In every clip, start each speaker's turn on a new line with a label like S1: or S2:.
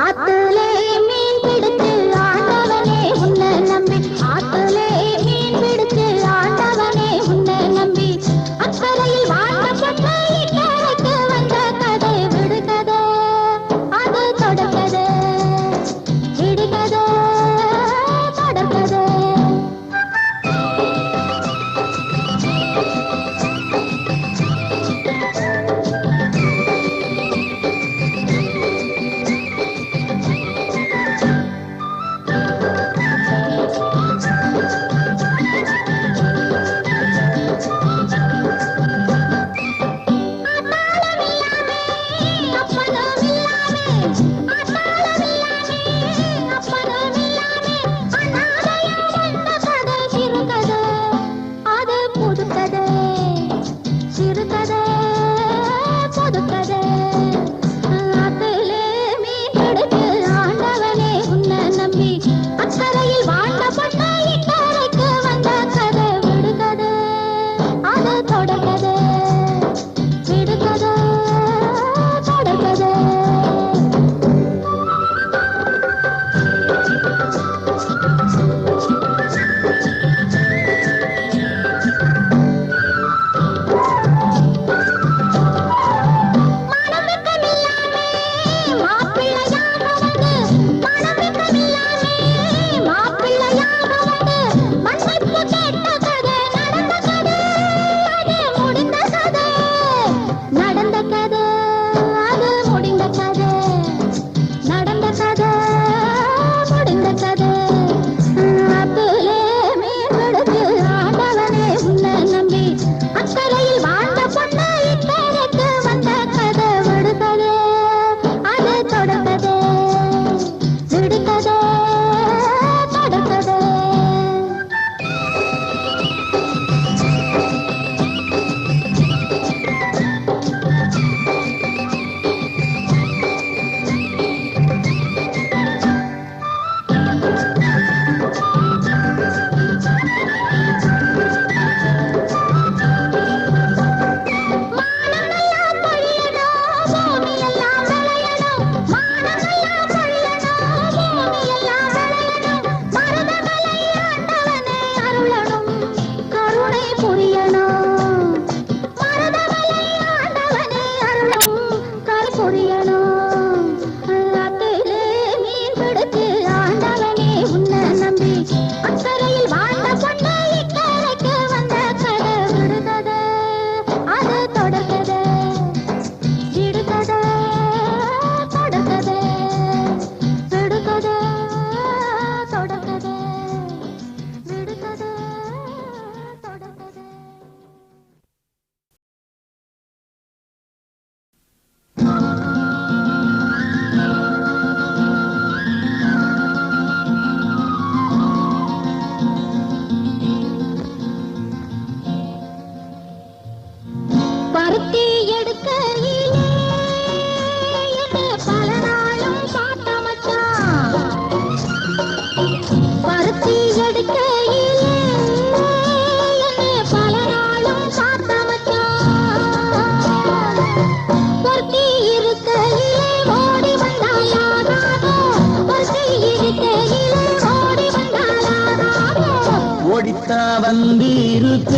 S1: ஆத்துலே மீன் பிடிச்சு ஆண்டவனே உன்னை நம்பி, ஆத்துலே மீன் பிடிச்சு ஆண்டவனே உன்னை நம்பி, அக்கறையில் வாழ்ந்த இக்கரைக்கு வந்த கதை விடுகதை, அது தொடர்கதை, விடுகதை, தொடர்கதை.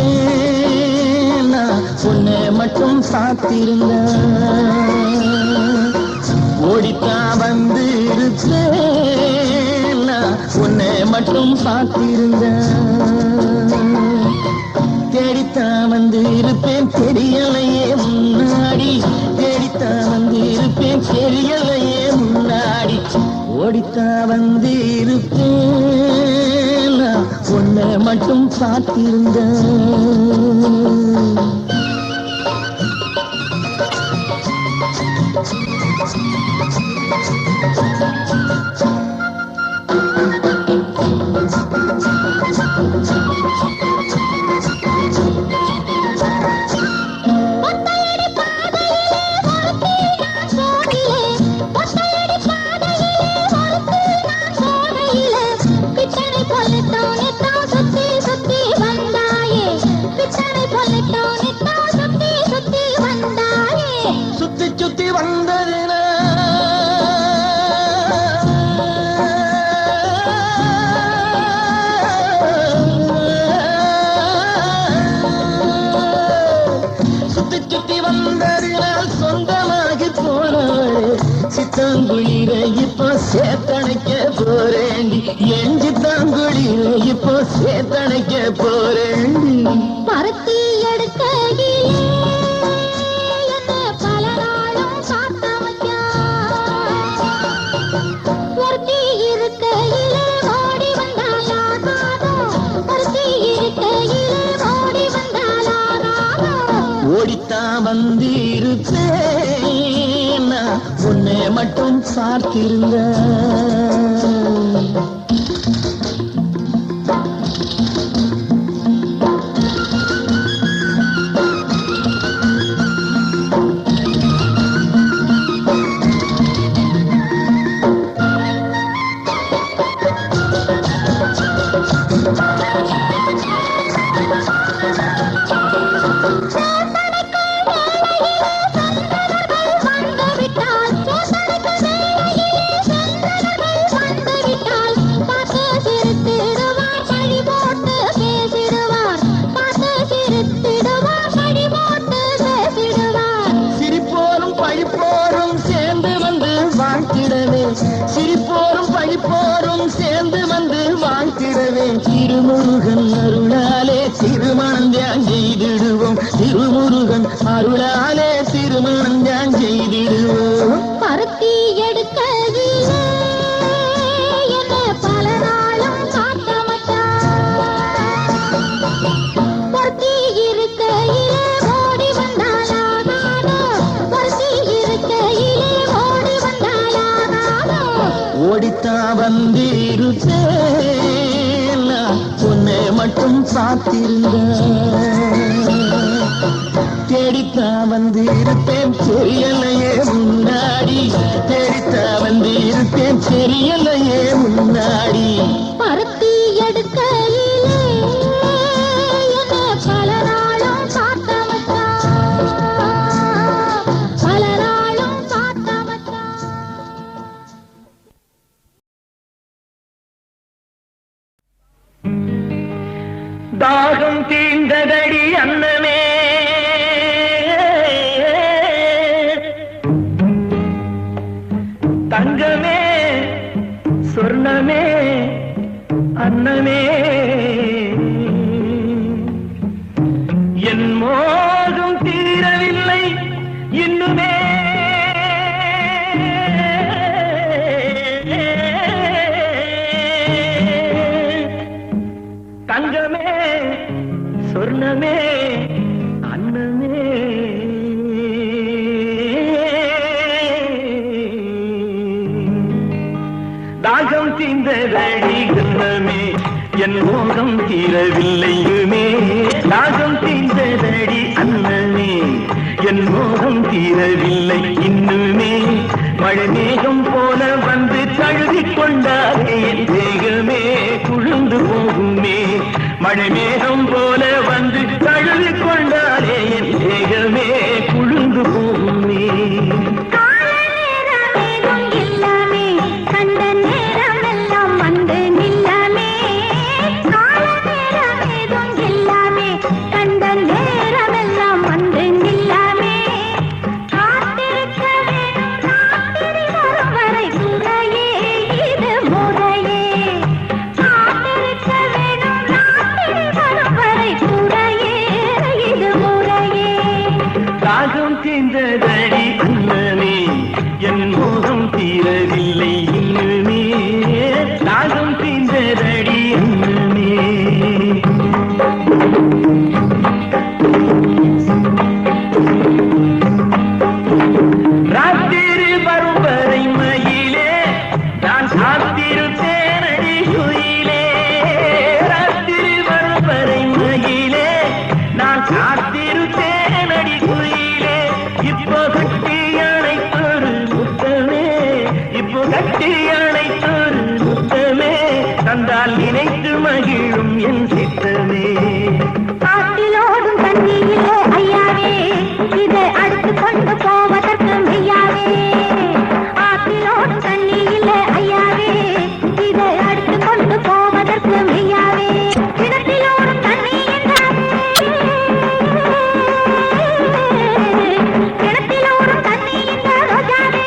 S2: வந்திருப்பேன் உன்னை மட்டும் சாத்திருந்த ஓடித்தா வந்திருப்பேன் உன்னை மட்டும் சாத்திருந்த தேடித்தா வந்திருப்பேன் தெரியலையே முன்னாடி தேடித்தா வந்திருப்பேன் தெரியலையே முன்னாடி ஓடித்தா வந்திருப்பேன் உன்னை மட்டும் சாத்திருந்த
S1: Don't
S2: தாங்குளிர இப்போ சேத்தணைக்க போறேண்டி எஞ்சி தாங்குளிர இப்போ சேத்தணைக்க போறேண்டி
S1: பருத்தி எடுக்கையிலே என்ன பல நாளும் காத்தமையா ஒருத்தி இருக்கையிலே ஓடி வந்தாலாகாதோ ஒருத்தி இருக்கையிலே ஓடி வந்தாலாகாதோ
S2: ஓடித்தான் வந்திருப்பேன் உன்னை மட்டும் பார்த்திருந்த சிரிப்போரும் பழிப்போரும் சேர்ந்து வந்து வாழ்த்திடவே திருமுருகன் அருளாலே திருமணம் தியான் செய்திடுவோம் திருமுருகன் அருளாலே திருமணம் தியான் செய்திடுவோம்
S1: பருத்தி எடுக்கையிலே என்ன பல நாளும் காத்தமையா ஒருத்தி இருக்கையிலே ஓடி வந்தாலாகாதோ ஒருத்தி இருக்கையிலே ஓடி வந்தாலாகாதோ
S2: ஓடித்தான் வந்திருப்பேன் உன்னை மட்டும் பார்த்திருந்த தேடித்தான் வந்திருப்பேன் தெரியலையே முன்னாடி தேடித்தான் வந்திருப்பேன் தெரியலையே முன்னாடி
S1: பருத்தி எடுக்கையிலே என்ன பல நாளும் காத்தமையா பல நாளும் காத்தமையா
S2: தாகம் தீர்ந்ததடி அன்னமே தங்கமே சொர்ணமே அன்னமே என் மோகம் தீரவில்லை இன்னுமே தங்கமே சொர்ணமே அன்னமே தாகம் தீர்ந்ததடி கண்ணமே என் மோகம் தீரவில்லையுமே தாகம் தீர்ந்ததடி அன்னமே என் மோகம் தீரவில்லை இன்னுமே மழை மேகம் போல வந்து தழுவிக் கொண்டாலே என் தேகமே குழுந்து போகுமே மழை மேகம் போல வந்து தழுவிக் கொண்டாலே என் தேகமே குழுந்து போகுமே தந்தால் நினைத்து மகிழும் என் சித்தமே
S1: ஆற்றிலோடும் தண்ணியிலே ஐயாவே இதை அடுத்து கொண்டு போவதற்கு மெய்யாவே ஆற்றிலோடும் தண்ணியிலே ஐயாவே இதை அடுத்து கொண்டு போவதற்கு மெய்யாவே கிணற்றிலோடும் தண்ணி கிணற்றிலோடும் தண்ணி இந்த ரோஜாவே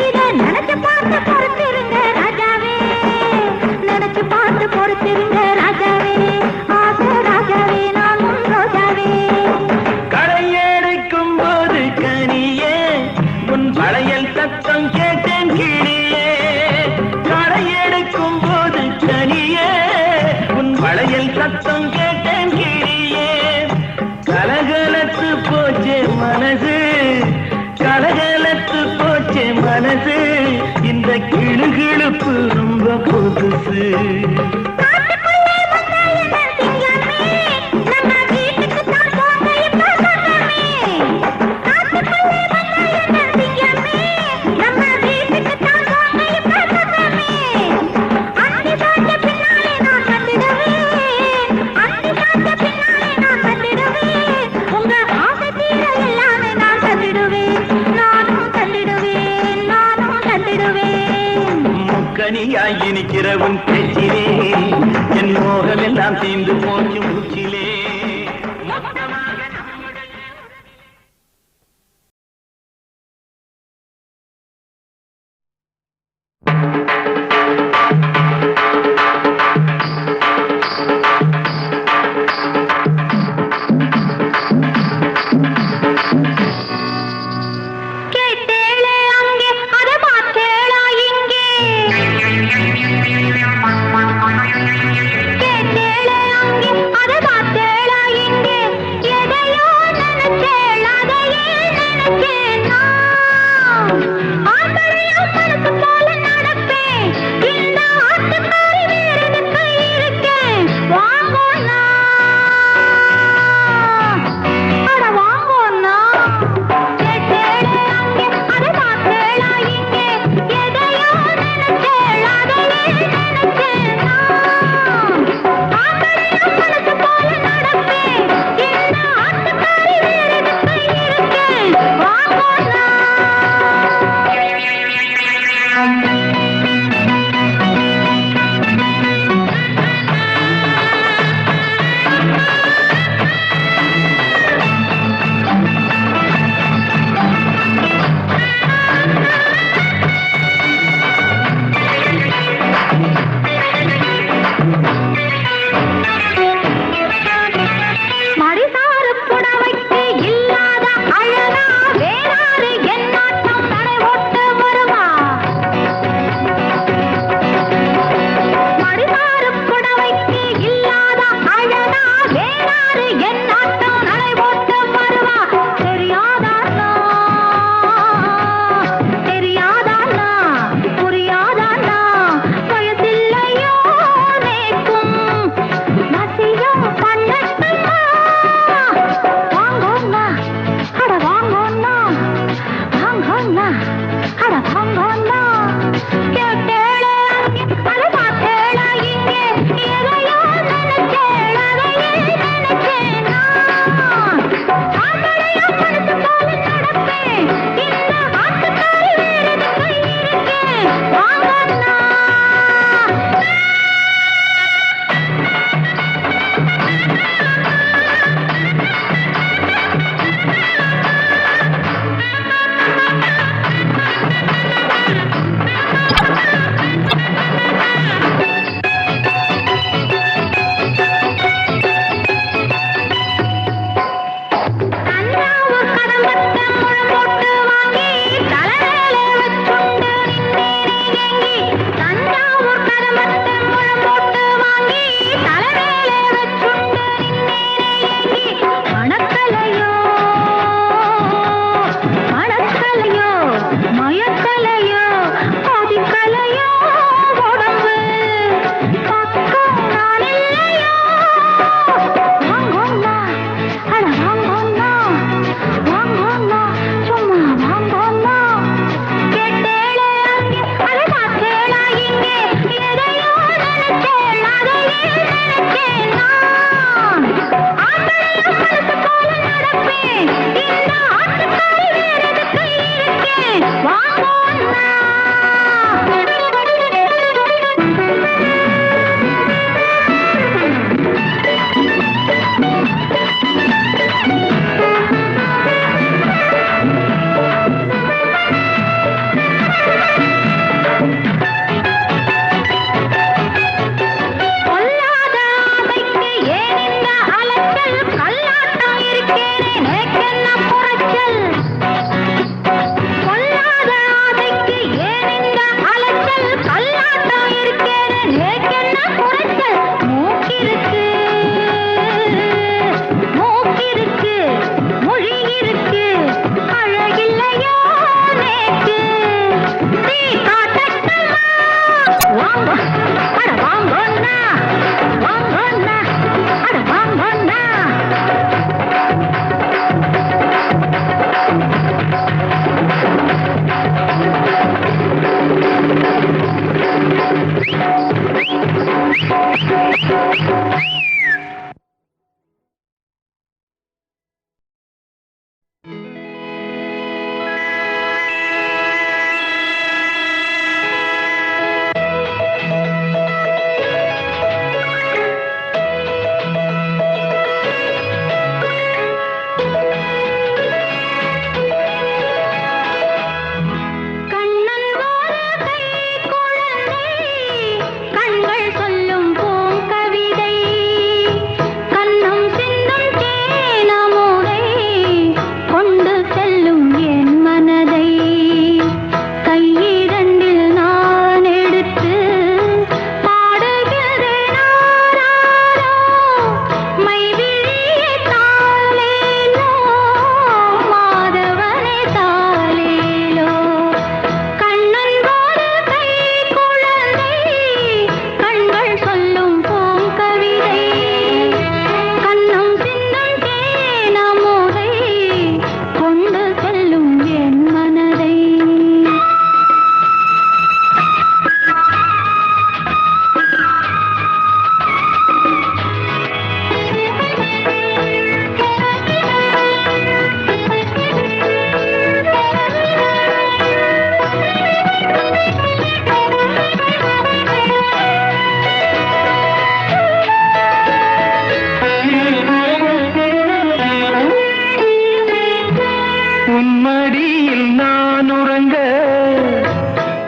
S1: இதை
S2: சத்தம் கேட்டேன் கிளியே கலகலத்து போச்சே மனசு கலகலத்து போச்சே மனசு இந்த கிளுகிழுப்பு ரொம்ப புதுசு கனியாய் இனிக்கிற உன் பேச்சிலே என் மோகம் எல்லாம் தீர்ந்து போச்சு மூச்சிலே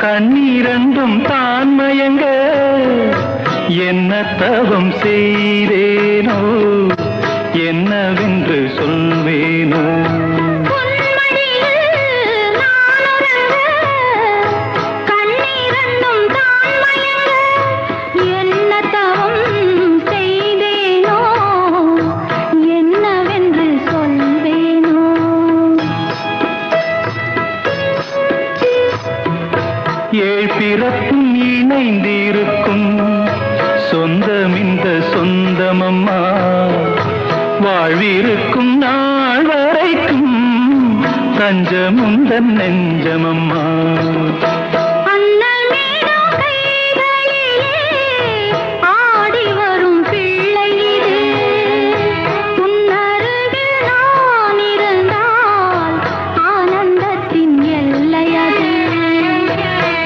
S2: கண்ணீரண்டும் தான் மயங்க என்ன தவம் செய்தேனோ என்னவென்று சொல்வேனோ பிறப்பும் இணைந்திருக்கும் சொந்தம் இந்த சொந்தமம்மா வாழ்விருக்கும் நாள் வரைக்கும் தஞ்சமுந்தன் நெஞ்சமம்மா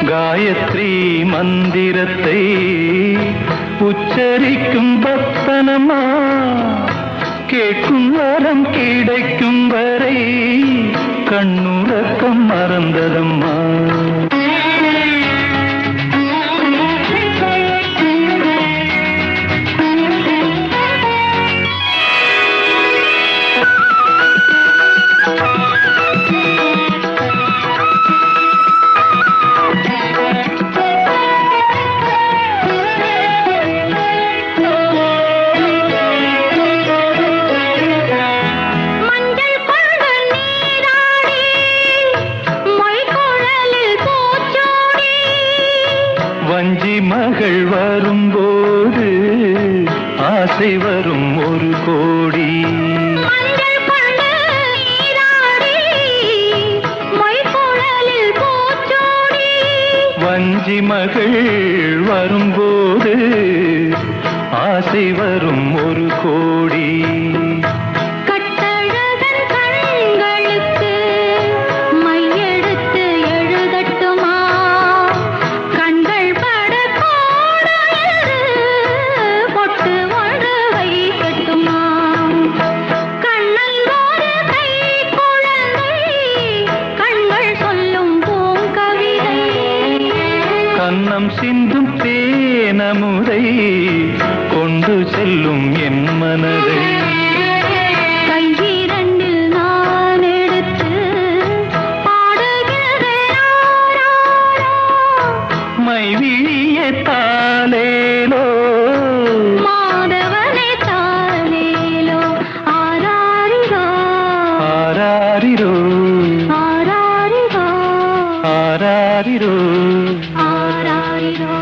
S2: காயத்ரி மந்திரத்தை உச்சரிக்கும் பக்தனம்மா கேட்கும் வரம் கிடைக்கும் வரை கண்ணுறக்கம் மறந்ததம்மா வஞ்சி மகள் வரும்போது ஆசை வரும் ஒரு கோடி வஞ்சி மகள் வரும்போது ஆசை வரும் ஒரு கோடி கன்னம் சிந்தும் தேனமுதை கொண்டு செல்லும் என் மனதை
S1: கையிரண்டில் நான் எடுத்து
S2: மைவிழிய தாலேலோ
S1: மாதவனே தாலேலோ ஆராரிரோ
S2: ஆராரிரோ
S1: ஆராரிரோ
S2: ஆராரிரோ
S1: ஆராரிரோ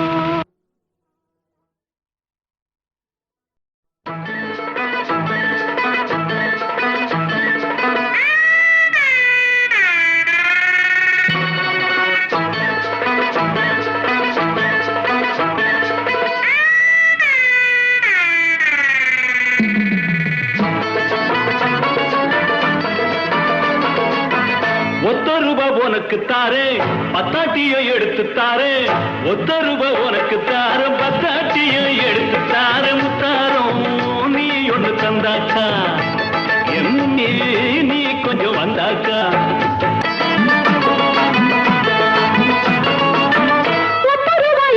S2: ஒத்த ரூபா உனக்கு தாரே பத்தாட்டியை எடுத்து தாரே ஒத்த ரூபா உனக்கு தார பத்தாட்டியை எடுத்து தார முத்தாரம் நீ ஒண்ணு தந்தாக்கா எண்ணி நீ கொஞ்சம் வந்தாக்கா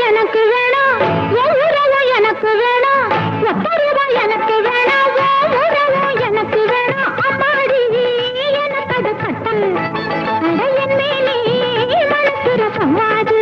S1: எனக்கு வேணாம் எனக்கு வேணாம் எனக்கு வேணாம் எனக்கு வேணாம் அம்மாடி எனக்கு அது கட்டல் அடையன் மேலே மனசுர சமாது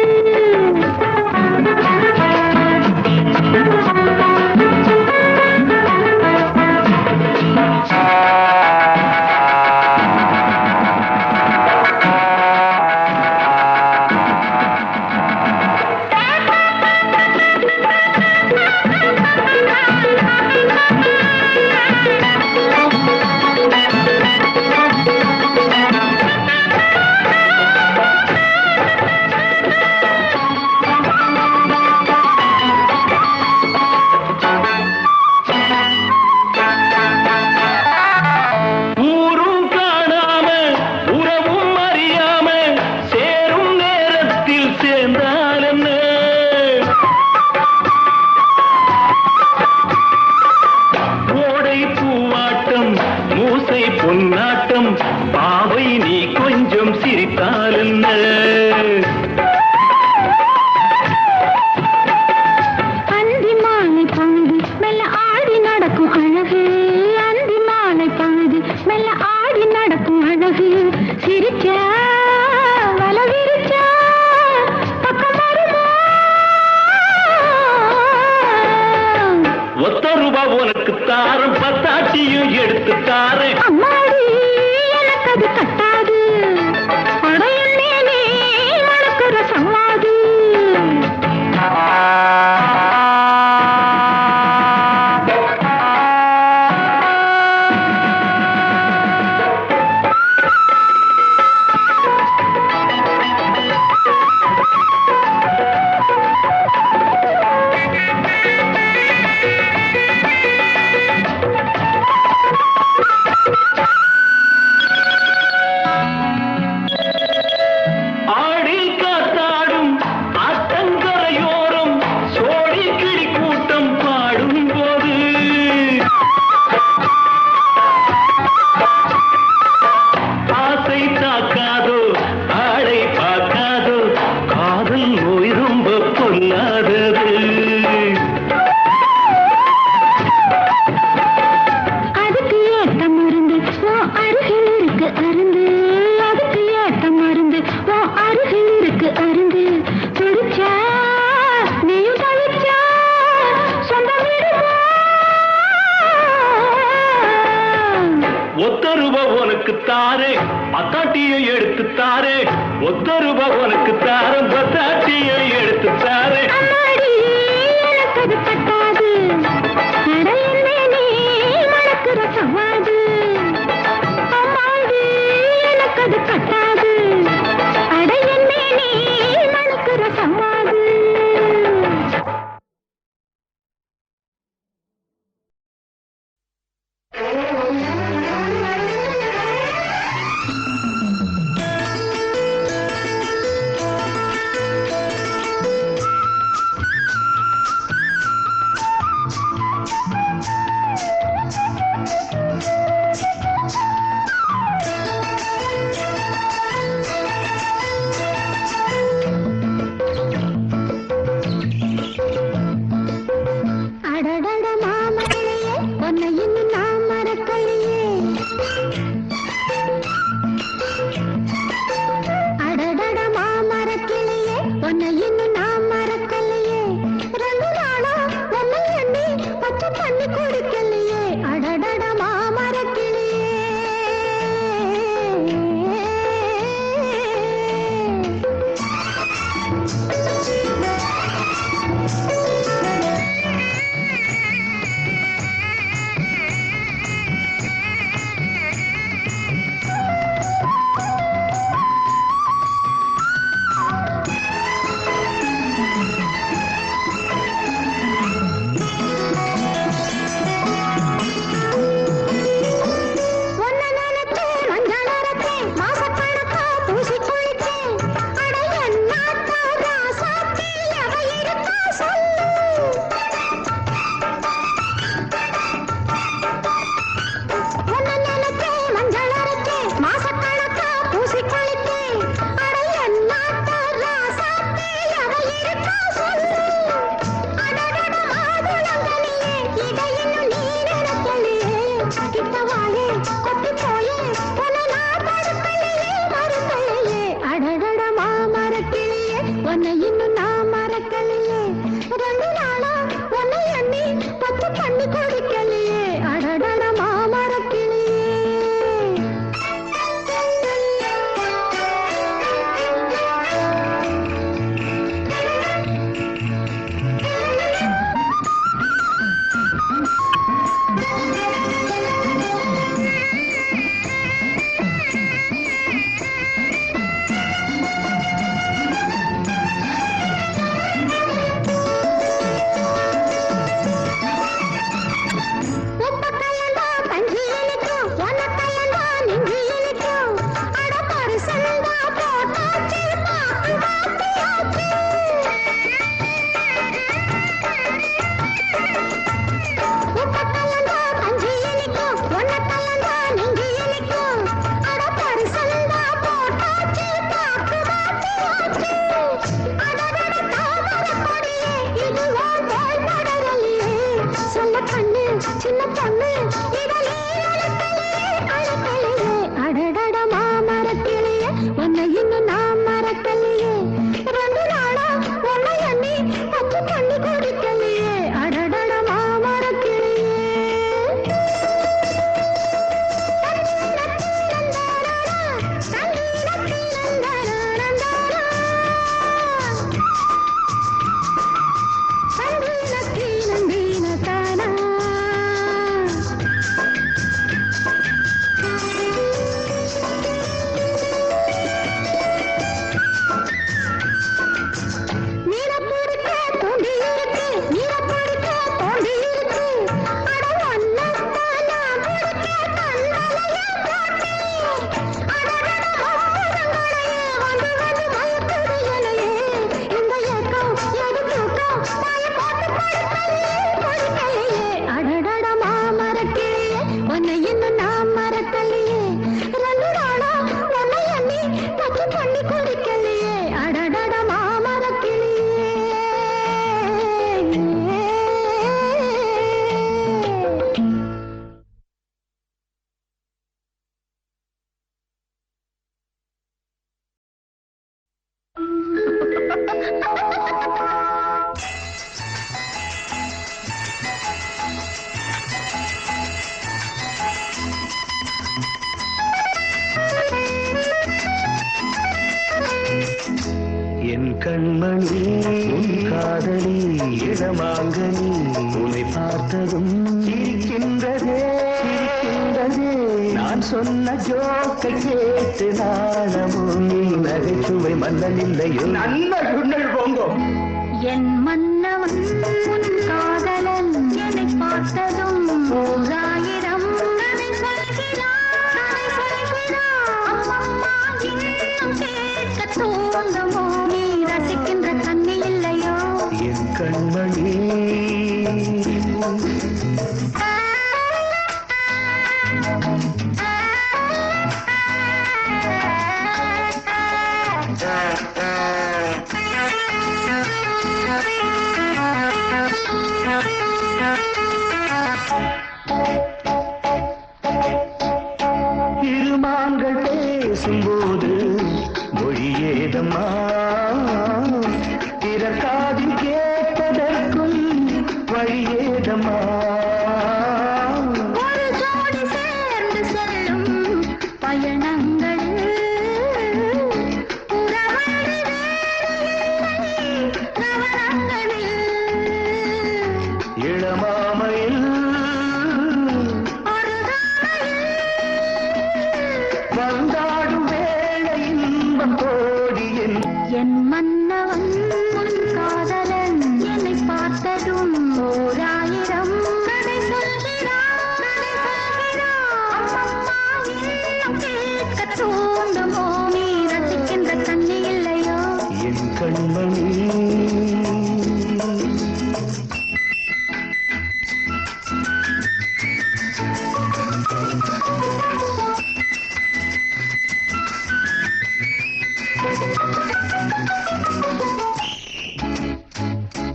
S2: எடுத்து தாரே.
S1: அம்மாடி எனக்கு அது கட்டாது, அடையன்னே மணக்கிற சமாதி.
S2: ஆடி காத்தாடும் ஆத்தங்கரையோரம் சோடி கிளி கூட்டம் பாடும் போது ஆசை தாக்காதோ ஆளை பார்க்காதோ காதல் நோய் ரொம்ப பொல்லாதது.
S1: அதுக்கு ஏத்த மருந்து உன் அருகில் இருக்கு அருந்து, அதுக்கு ஏத்த மருந்து உன் அருகில் இருக்கு அருந்து. துடிச்சா நீயும் தவிச்சா சொந்தம் விடுமா?
S2: ஒத்த ரூபா உனக்கு தாரே, பத்தாட்டியை எடுத்து தாரே. ஒத்த ரூபா உனக்கு தாரம், பத்தாட்டியை எடுத்து தாரே.
S1: அம்மாடி எனக்கு அது கட்டாது, அடையன்னே நீ மணக்கிற சமாதி. அம்மாடி எனக்கு அது கட்டாது, அடையன்னே நீ மணக்கிற சமாதி. அடடட மாமலையே உன்னை இன்னும் நான் மறக்கலையே. அடடட மாமரக்கிளையே உன்னை இன்னும் நான் மறக்கலையே. 2 நாளா உன்னை எண்ணி பச்சை தண்ணி குடிக்கலையே. அடடட மாமரக்கிளையே. உன்னை நினைச்சேன், மஞ்சள் அரைச்சேன், மாசக்கணக்கா பூசி குளிச்சேன். அட என்னாத்தா ராசாத்தி எவ இருக்கா சொல்லு. உன்னை நினைச்சேன், மஞ்சள் அரைச்சேன், மாசக்கணக்கா பூசி குளிச்சேன். அட என்னாத்தா ராசாத்தி எவ இருக்கா சொல்லு. அடடட மாதுளங்கனியே, இதை இன்னும் நீ நினைக்கலையே. கிட்டவாயே கொட்டி போயே உன்னை நான் தடுக்கலையே மறுக்கலையே. அடடட மாமரக்கிளியே உன்னை இன்னும் நான் மறக்கலையே. 2 நாளா உன்னை எண்ணி பச்சை தண்ணி குடிக்கலையே. அடடட மாமரக்கிளியே.
S2: காதலி இடமாங்கனி உன்னை பார்த்ததும் சிரிக்கின்றதே சிரிக்கின்றதே நான் சொன்ன ஜோக்கை கேட்டு நாணமும் நீ நகைச்சுவை மன்னன் இல்லையோ நல்ல சுண்ணல் போங்கோ
S1: என் மன்னவன் உன் காதலன் என்னை பார்த்ததும் ஓராயிரம் கதை சொல்கிறான் அம்மம்மா இன்னும் கேட்க தோன்றுமோ நீ ரசிக்கின்ற கண்ணி இல்லையோ
S2: என் கண்மணி திருமான்கள் பேசும்போது மொழியேதம்மா பிறக்காதில் கேட்பதற்கும் வழியேதம்மா
S1: ஒரு ஜோடி சேர்ந்து செல்லும் பயணங்கள் உறவழி வேலையில்லை நவரங்களில்
S2: இளமாமையில் வந்தாடும் வேளை இன்பம் கோடியின்
S1: என் மன்னவன் உன் காதலன் என்னை பார்த்ததும் ஓராயிரம் கதை சொல்கிறான் அம்மம்மா இன்னும் கேட்க தூண்டுமோ நீ ரசிக்கின்ற கண்ணி இல்லையோ
S2: என் கண்மணி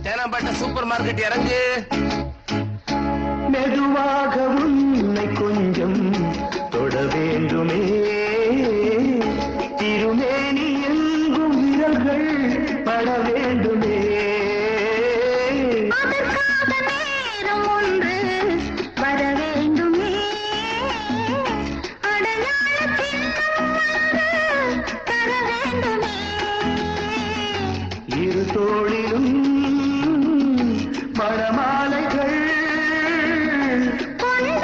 S3: தேனாம்பேட்டை சூப்பர் மார்க்கெட் இறங்கு
S2: மெதுவாக உன்னை கொஞ்சம் தொட வேண்டுமே திருமேனி எங்கும் விரல்கள் பட வேண்டுமே
S1: அதற்காக நேரம் ஒன்று வர வேண்டுமே அடையாள சின்னம் ஒன்று தர வேண்டுமே
S2: இரு தோளிலும் மணமாலைகள்
S1: கொண்டாடும்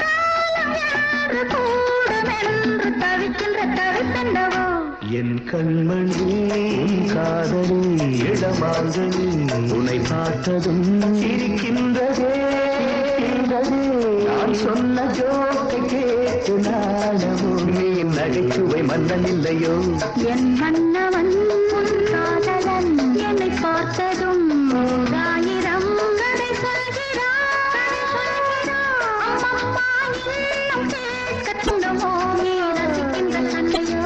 S1: காலம் யாரு கூடும் என்று தவிக்கின்ற தவித்தண்டவோ
S2: என் கண்மணி உன் காதலி இடமாங்கனி உன்னை பார்த்ததும் இருக்கின்றதே நான் சொன்ன ஜோக்கை கேட்டு நாணமும் நீ நகைச்சுவை மன்னன் இல்லையோ
S1: என் மன்னவன் உன் காதலன் என்னை பார்த்ததும் ஓராயிரம் கதை சொல்கிறான் அம்மம்மா இன்னும் கேட்க தூண்டுமோ நீ ரசிக்கின்ற கண்ணையோ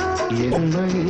S2: என் மணி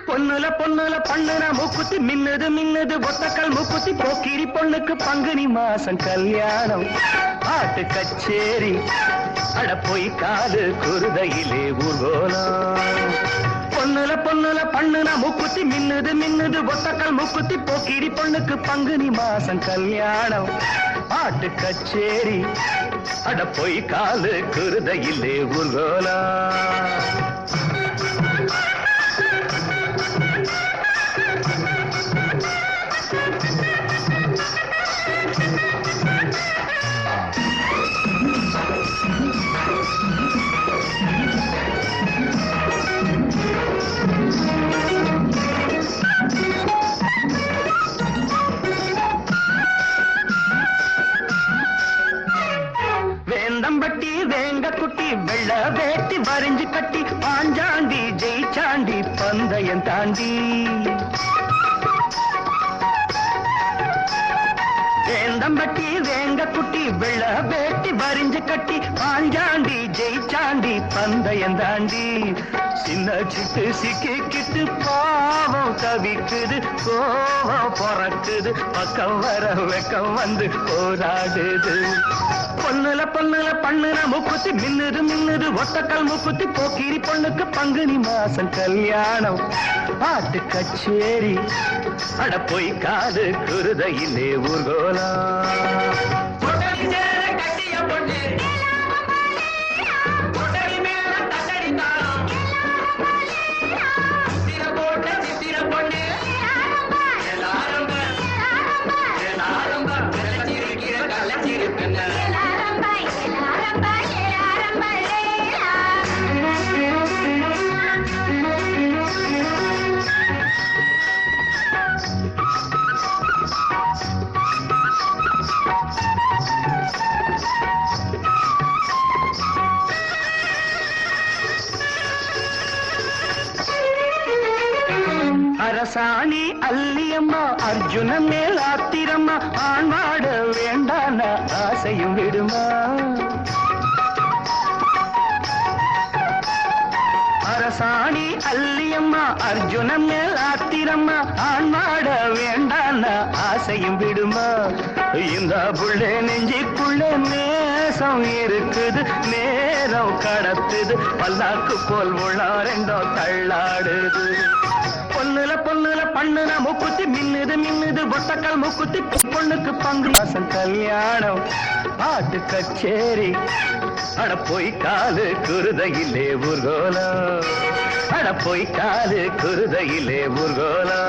S2: பொண்ணுல பண்ணுன மூக்குத்தி மின்னுது மின்னுது ஒத்தக்கல் மூக்குத்தி போக்கிரி பொண்ணுக்கு பங்குனி மாசம் கல்யாணம் பாட்டு கச்சேரி அட போய் காது குருதையிலே ஊர்கோலம் பொண்ணுல பண்ணுன மூக்குத்தி மின்னுது மின்னுது ஒத்தக்கல் மூக்குத்தி போக்கிரி பொண்ணுக்கு பங்குனி மாசம் கல்யாணம் பாட்டு கச்சேரி அட போய் காது குருதையிலே ஊர்கோலம் பந்தயம் தாண்டி வேந்தம்பட்டி வேங்க குட்டி வெள்ள வேட்டி வரிஞ்சு கட்டி பாஞ்சாண்டி ஜெயிச்சாண்டி பந்தயம் தாண்டி சின்ன சிட்டு சிக்கிக்கிட்டு பாவம் தவிக்குது கோவம் பொறக்குது பக்கம் வர வெக்கம் வந்து போராடுது பொண்ணுல பண்ணுன முக்குத்தி மின்னுது ஒத்தக்கல் முக்குத்தி போக்கிரி பொண்ணுக்கு பங்குனி மாசம் கல்யாணம் பாட்டு கச்சேரி அட போய் காது குருதையிலே ஊர்கோலா அரசாணி அல்லியம்மா அர்ஜுன மேல் ஆத்திரம்மா ஆண்மாட வேண்டான ஆசையும் விடுமா அரசாணி அல்லியம்மா அர்ஜுன மேல் ஆத்திரம்மா ஆண்மாட வேண்டான ஆசையும் விடுமா இந்த புள்ளே நெஞ்சிக்குள்ள நேசம் இருக்குது நேரம் கடத்துது பல்லாக்கு போல் உளாரெண்டோ தள்ளாடுது பொண்ணுல பண்ணுன முக்குத்தி மின்னுது ஒத்தக்கல் முக்குத்தி பொண்ணுக்கு பங்கு மாசம் கல்யாணம் பாட்டு கச்சேரி அட போய் காலு குருதையிலே ஊர்கோலா அட போய் காலு குருதையிலே ஊர்கோலா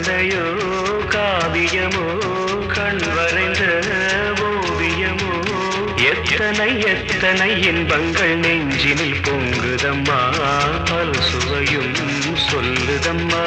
S2: கற்பனையோ காவியமோ கண் வரைந்த ஓவியமோ எத்தனை எத்தனை இன்பங்கள் நெஞ்சினில் பொங்குதம்மா பல் சுவையும் சொல்லுதம்மா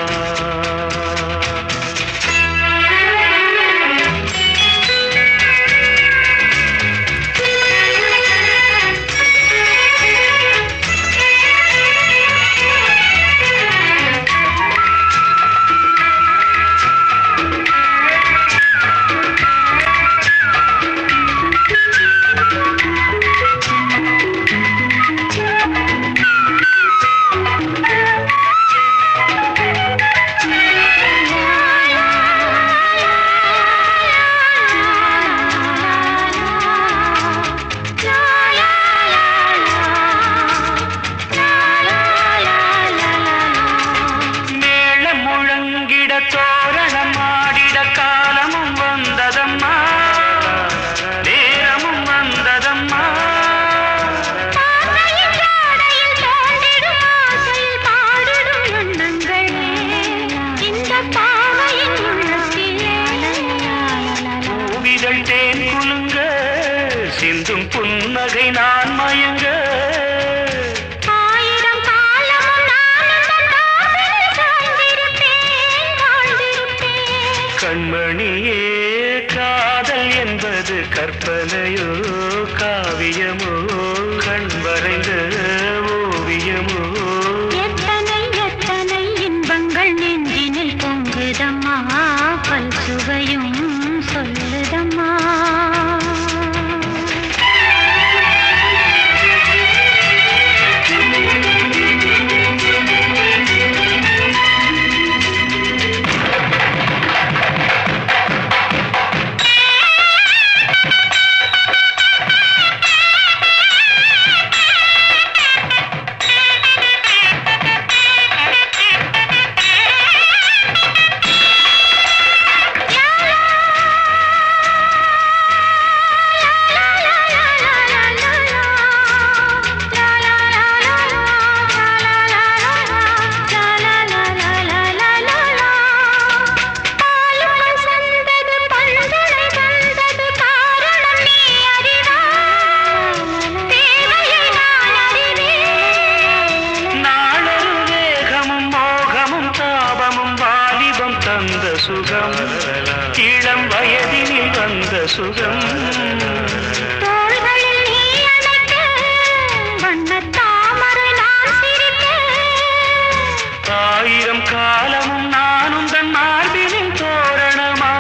S2: புன்னகை நான் மயங்க
S1: ஆயிரம்
S2: கண்மணியே காதல் என்பது கற்பனையோ காவியமோ கண் வரைந்த ஓவியமோ
S1: எத்தனை எத்தனை இன்பங்கள் நெஞ்சினில் பொங்குதம்மா பல் சுவையும் சொல்லுதம்மா
S2: சுகம் இளம் வயதினில் வந்த சுகம்
S1: தோள்களில் நீ அணைக்க வண்ணத் தாமரை நான் சிரிக்க
S2: ஆயிரம் காலமும் நானும் தன் மார்பினின் தோரணமாயாடிடுவே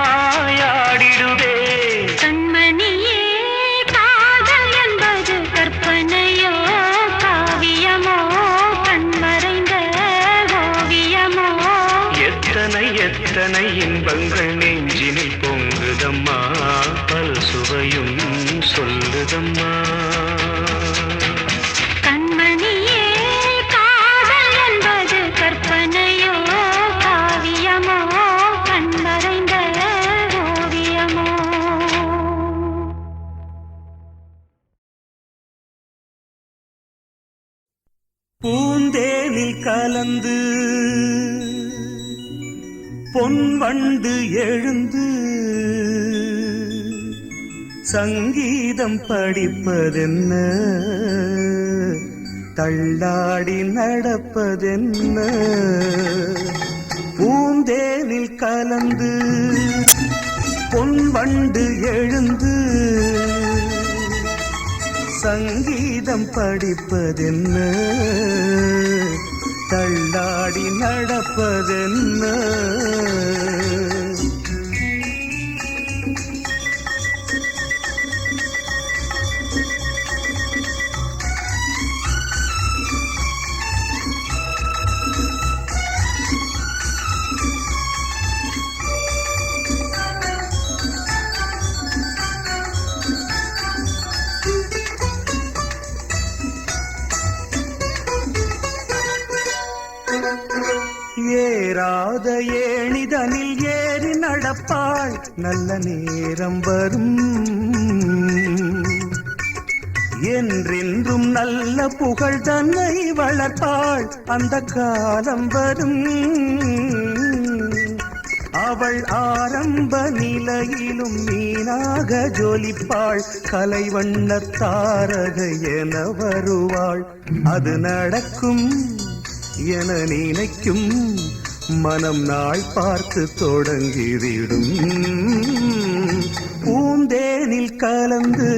S1: கண்மணியே காதல் என்பது கற்பனையோ காவியமோ கண் மறைந்த ஓவியமோ
S2: எத்தனை எத்தனை இன்பங்கள் நெஞ்சினில் பொங்குதம்மா பல் சுவையும் சொல்லுதம்மா
S1: கண்மணியே காதல் என்பது கற்பனையோ காவியமோ கண் மறைந்த ஓவியமோ
S4: பூந்தேனில் கலந்து பொன் வண்டு எழுந்து சங்கீதம் படிப்பதென்ன தள்ளாடி நடப்பதென்ன பூந்தேனில் கலந்து பொன் வண்டு எழுந்து சங்கீதம் படிப்பதென்ன தள்ளாடி நடப்பதென்ன ஏறாத ஏணிதனில் ஏறி நடப்பாள் நல்ல நேரம் வரும் என்றென்றும் நல்ல புகழ் தன்னை வளர்ப்பாள் அந்த காலம் வரும் அவள் ஆரம்ப நிலையிலும் மீனாக ஜொலிப்பாள், கலைவண்ண தாரகை என வருவாள். அது நடக்கும் என நினைக்கும் மனம் நாள் பார்த்து தொடங்கிவிடும். பூந்தேனில் கலந்து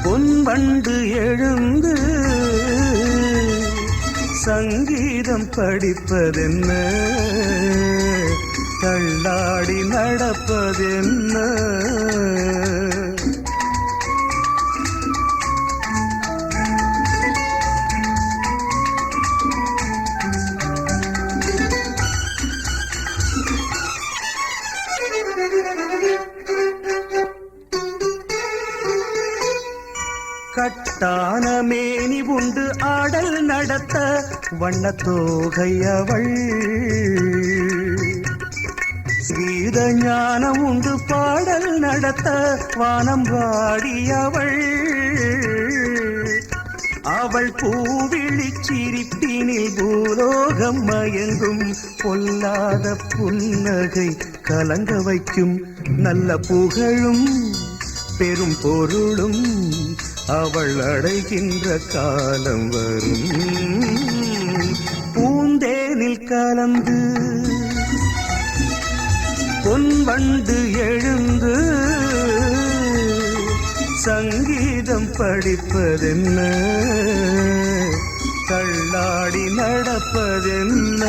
S4: பொன்வண்டு எழுந்து சங்கீதம் படிப்பதென்ன, தள்ளாடி நடப்பதென்ன. கட்டான மேனி உண்டு ஆடல் நடத்த வண்ணத்தோகை அவள், கீத ஞானம் உண்டு பாடல் நடத்த வானம் வாடியவள். அவள் பூவிழி சிரிப்பினில் பூலோகம் மயங்கும், பொல்லாத புன்னகை கலங்க வைக்கும். நல்ல புகழும் பெரும் பொருளும் அவள் அடைகின்ற காலம் வரும். பூந்தேனில் கலந்து பொன்வண்டு எழுந்து சங்கீதம் படிப்பதென்ன, தள்ளாடி நடப்பதென்ன.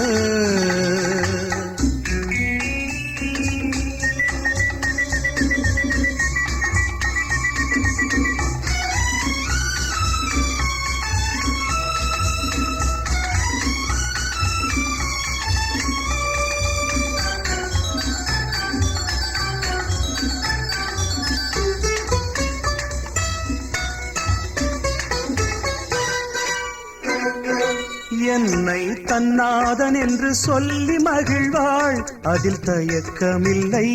S4: என்னை தன்னாதன் என்று சொல்லி மகிழ்வாள், அதில் தயக்கமில்லை.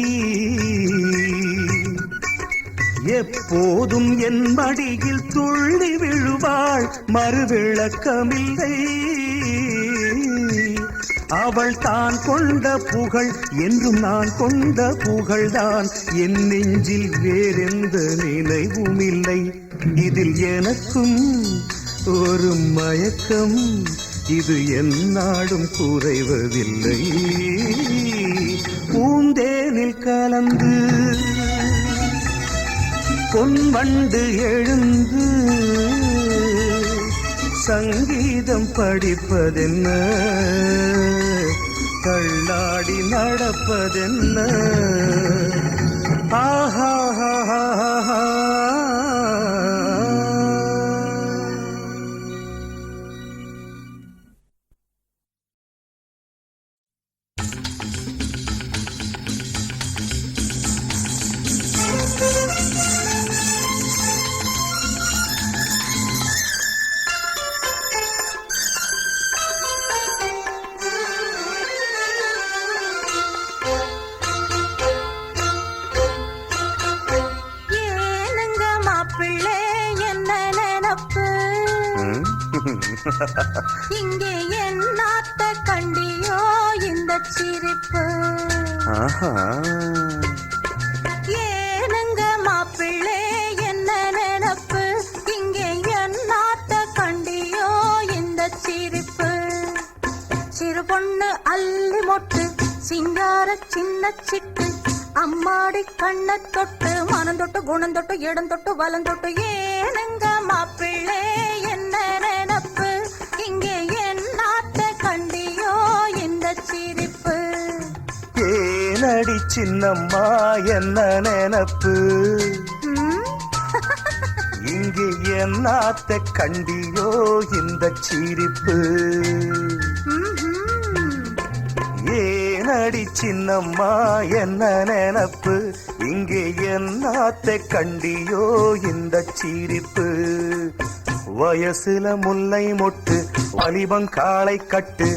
S4: எப்போதும் என் மடியில் துள்ளி விழுவாள், மறுவிளக்கமில்லை. அவள் தான் கொண்ட புகழ் என்றும் நான் கொண்ட புகழ்தான், என் நெஞ்சில் வேறெந்த நினைவும் இல்லை. இதில் எனக்கும் ஒரு மயக்கம், இது எந்நாடும் குறைவதில்லை. பூந்தேனில் கலந்து பொன்வண்டு எழுந்து சங்கீதம் படிப்பதென்ன, தள்ளாடி நடப்பதென்ன. ஆஹா
S1: இங்கே என்னாத்த கண்டியோ இந்த சிரிப்பு, ஏனுங்க மாப்பிள்ளை என்ன நினப்பு, இங்கே என்னாத்த கண்டியோ இந்த சிரிப்பு. சிறு பொண்ணு அள்ளி மொட்டு சிங்கார சின்ன சிட்டு, அம்மாடி கண்ண தொட்டு மனம் தொட்டு குணம் தொட்டு இடம் தொட்டு வலம் தொட்டு, ஏனுங்க மாப்பிள்ளை என்ன நினப்பு, இங்கே என்னாத்த கண்டியோ இந்த சிரிப்பு.
S4: ஏனடி சின்னம்மா என்ன நினப்பு, இங்கே என்னாத்த கண்டியோ இந்த சிரிப்பு. ஏனடி சின்னம்மா என்ன நினப்பு, இங்கே என்னாத்த கண்டியோ இந்த சிரிப்பு. வயசுல முல்லை மொட்டு வலிபம் காளை கட்டு,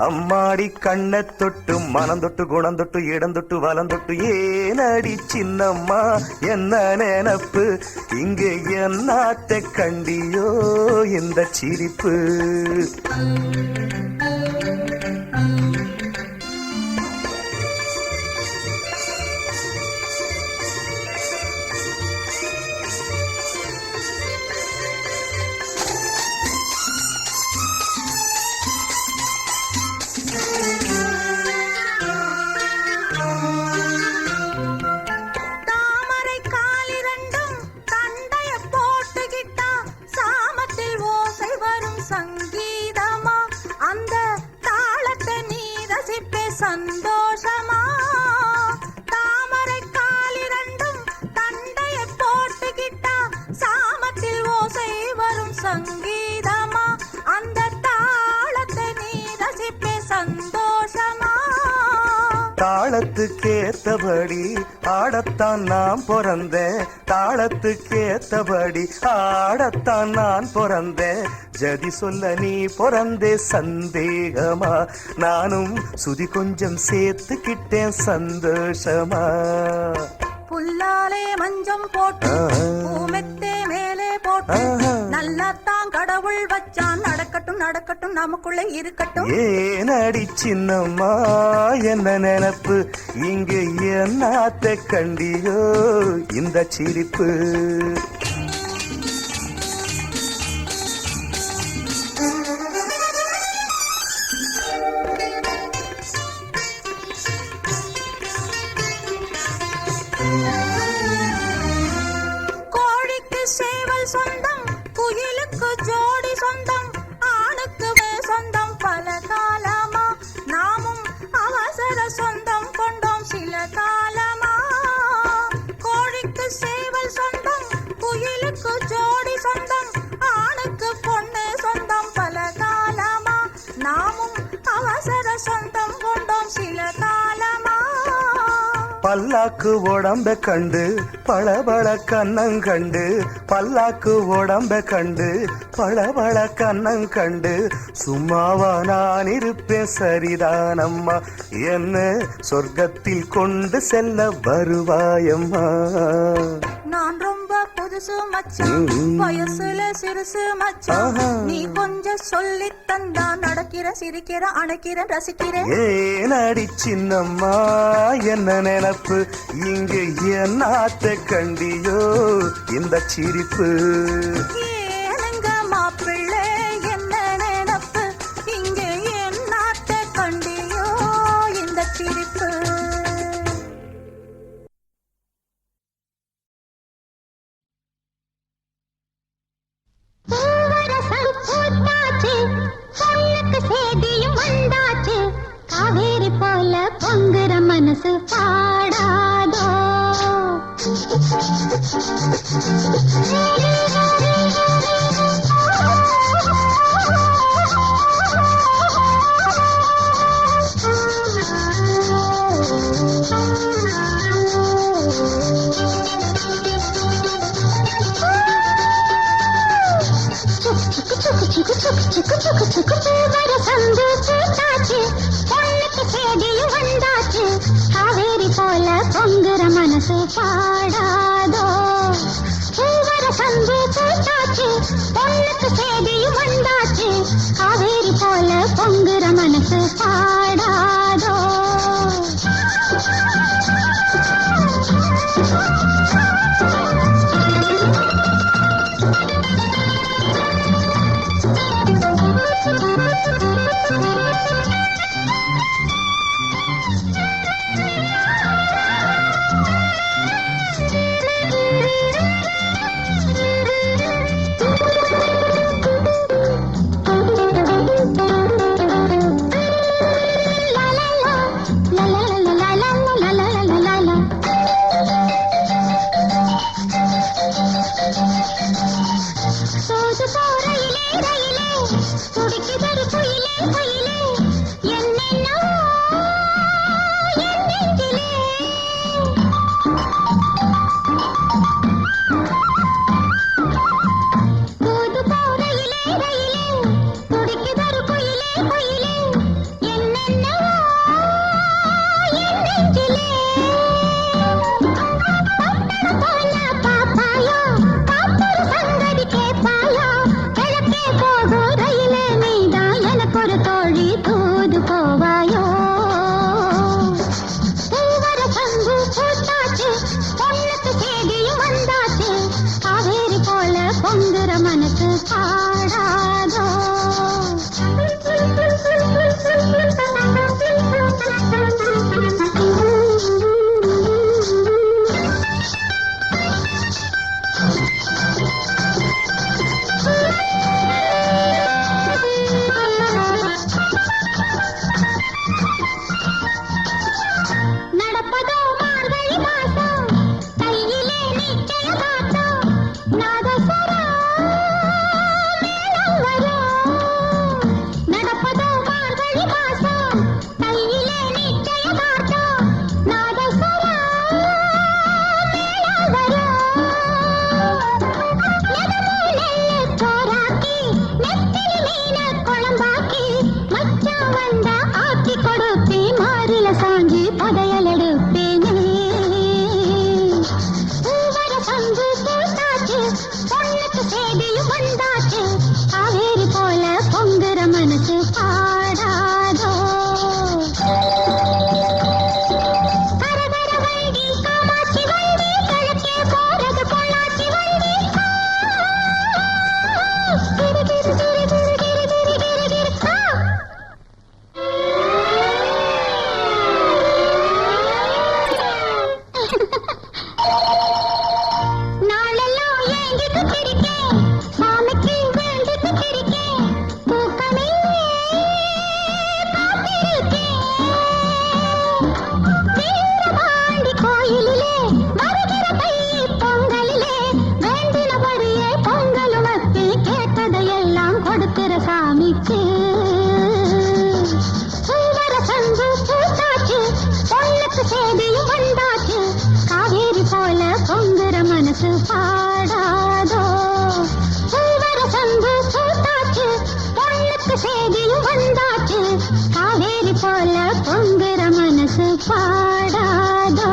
S4: அம்மாடி கண்ண தொட்டு மனம் தொட்டு குணம் தொட்டு இடம் தொட்டு வலம் தொட்டு, ஏனடி சின்னம்மா என்ன நினப்பு, இங்கே என்னாத்த கண்டியோ இந்த சிரிப்பு.
S5: சங்கீதமா அந்த தாளத்தை நீ ரசிப்பே சந்தோஷமா தாமரை காலிரண்டும் தண்டைய போட்டுக்கிட்டா சாமத்தில் ஓசை வரும் சங்கீதமா அந்த தாளத்தை நீ ரசிப்பே சந்தோஷமா
S4: தாளத்துக்கேத்தபடி ஆடத்தான் நான் பிறந்தேன் தாளத்துக்கேத்தபடி ஆடத்தான் நான் பிறந்தேன் ஜதி சொல்ல நீ பிறந்தே சந்தேகமா நானும் சுதி கொஞ்சம் சேர்த்துக்கிட்டேன் சந்தோஷமா
S5: புல்லாலே மஞ்சம் போட்டு பூமெத்தே மேலே போட்டு நல்லாத்தான் கடவுள் வச்சான் நடக்கட்டும் நடக்கட்டும் நமக்குள்ள இருக்கட்டும்
S4: ஏனடி சின்னம்மா என்ன நினப்பு இங்கு என்னாத்த கண்டியோ இந்த சிரிப்பு
S5: கோழிக்கு சேவல் சொந்தம் குயிலுக்கு ஜோடி சொந்தம் ஆணுக்கு சொந்தம் பல காலமா நாமும் அவசர சொந்தம் கொண்டோம் சில காலமா கோழிக்கு சேவல் சொந்தம் குயிலுக்கு ஜோடி சொந்தம் ஆணுக்கு பொண்ணு சொந்தம் பல காலமா நாமும் அவசர சொந்தம் கொண்டோம் சில காலமா
S4: பல்லாக்கு உடம்ப கண்டு பளபள கண்ணங்கண்டு பல்லாக்கு உடம்ப கண்டு பளபள கண்ணங்கண்டு சும்மாவா நான் இருப்பேன் சரிதானம்மா என்ன சொர்க்கத்தில் கொண்டு செல்ல வருவாயம்மா
S5: நான் ரொம்ப புதுசு மச்சான் வயசுல சிறுசு மச்சான் நீ கொஞ்சம் சொல்லி தந்தா நடக்கிற சிரிக்கிற அணைக்கிற ரசிக்கிற
S4: ஏனடி சின்னம்மா என்ன நினப்பு இங்கு என்னாத்த கண்டியோ இந்த சிரிப்பு
S5: ஏனுங்க மாப்பிள்ளை என்ன நினப்பு இங்க என்னாத்த கண்டியோ இந்த சிரிப்பு
S1: சேதியும் வந்தாச்சு காவேரி போல பொங்குற மனசு பாடாதோ சந்து பூத்தாச்சு பொண்ணுக்கு சேதியும் வந்தாச்சு காவேரி போல பொங்குற மனசு பாடாதோ பூவர சந்து பூத்தாச்சு பொண்ணுக்கு சேதியும் வந்தாச்சு காவேரி போல பொங்குற மனசு பாடாதோ மனசு பாடாதோ கரகர வண்டி காமாட்சி வண்டி கிழக்கே போறது பொள்ளாச்சி வண்டி கிரு கிரு கிரு கிரு கிரு கிரு கிரு கிரு நாளெல்லாம் ஏங்கிட்டு திரிக்கேன் சாமிக்கு வேண்டிட்டு திரிக்கேன் தூக்கமே காத்திருக்கேன் வீரபாண்டி கோயிலிலே வருகிற தை பொங்கலிலே வேண்டினபடியே பொங்கலுமத்தி கேட்டதையெல்லாம் கொடுக்கிற சாமிக்கு பூவர சங்கு பூத்தாச்சு பொண்ணுக்கு சேதியும் வந்தாச்சு காவேரி போல பொங்குற மனசு பாடாதோ பூவர சங்கு பூத்தாச்சு பொண்ணுக்கு சேதியும் வந்தாச்சு காவேரி போல பொங்குற மனசு பாடாதோ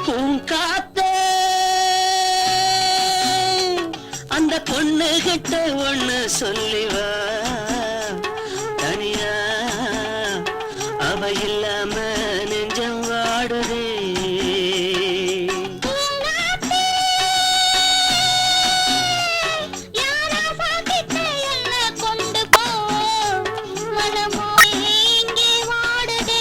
S6: பூங்காத்தே அந்த பொண்ணு கிட்ட ஒண்ணு சொல்லிவா தனியா அவ இல்லாம நெஞ்சம் வாடுதே
S1: கொண்டு போ மனமோ இங்கே வாடுதே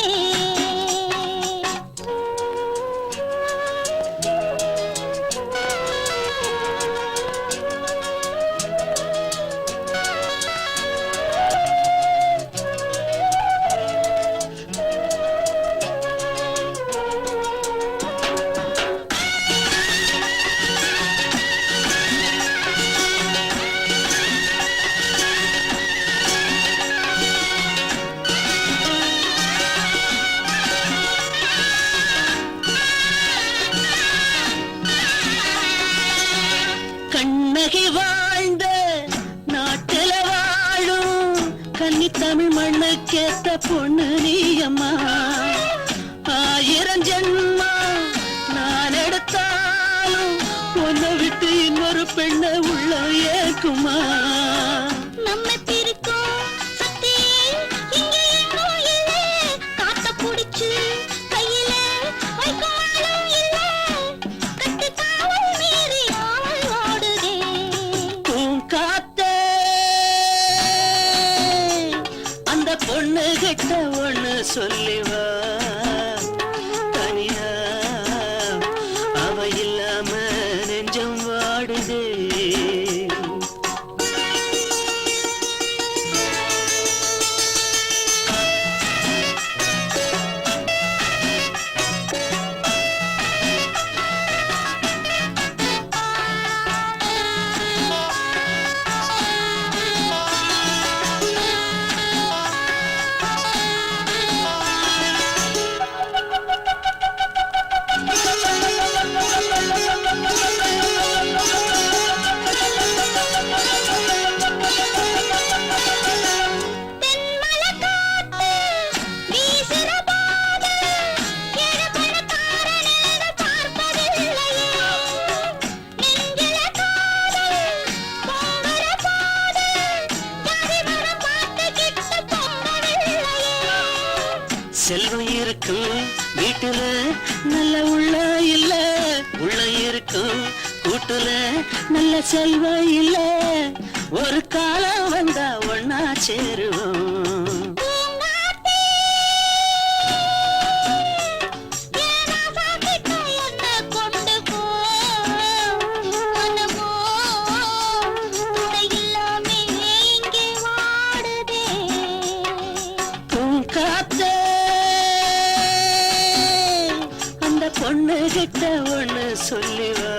S6: கண்ணகி வாழ்ந்த நாட்டில வாழும் கன்னி தமிழ் மண்ணுக்கேத்த பொண்ணு நீயம்மா ஆயிரம் ஜென்மா நான் எடுத்தாலும் உன்னை விட்டு இன்னொரு பெண்ணை உள்ள ஏக்குமா
S1: நம்மை பிரிக்கும் சக்தி இங்கே எங்கும் இல்லை காத்த புடிச்சு கையில வைக்கும் இல்லை கட்டி காவல் மீறி அவள் ஓடுதே
S6: பூங்காத்தே அந்த பொண்ணு கிட்ட ஒண்ணு சொல்லிவா தனியா அவ இல்லாம நெஞ்சம் வாடுதே செல்வம் இருக்கும் வீட்டுல நல்ல உள்ள இல்ல உள்ள இருக்கும் கூட்டுல நல்ல செல்வம் இல்ல ஒரு காலம் வந்தா ஒன்னா சேருவோம் பொண்ணு கிட்ட ஒண்ணு சொல்லிவா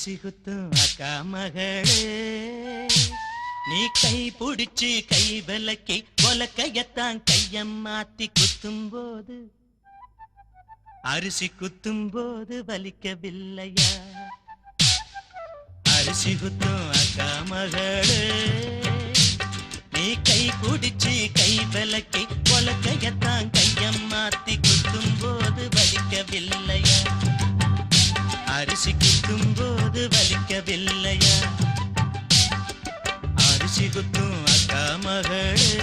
S6: அரிசி குத்தும் அக்கா மகளே நீ கை பிடிச்சு கை விலக்கி உலக்கையத்தான் கையம் மாத்தி குத்தும் போது அரிசி குத்தும் போது வலிக்கவில்லையா அரிசி குத்தும் அக்கா மகளே நீ கை பிடிச்சு கை விலக்கி உலக்கையத்தான் கையம் மாத்தி குத்தும் போது வலிக்கவில்லையா அரிசி குத்தும் போது வலிக்கவில்லையா அரிசி குத்தும் அக்கா மகளே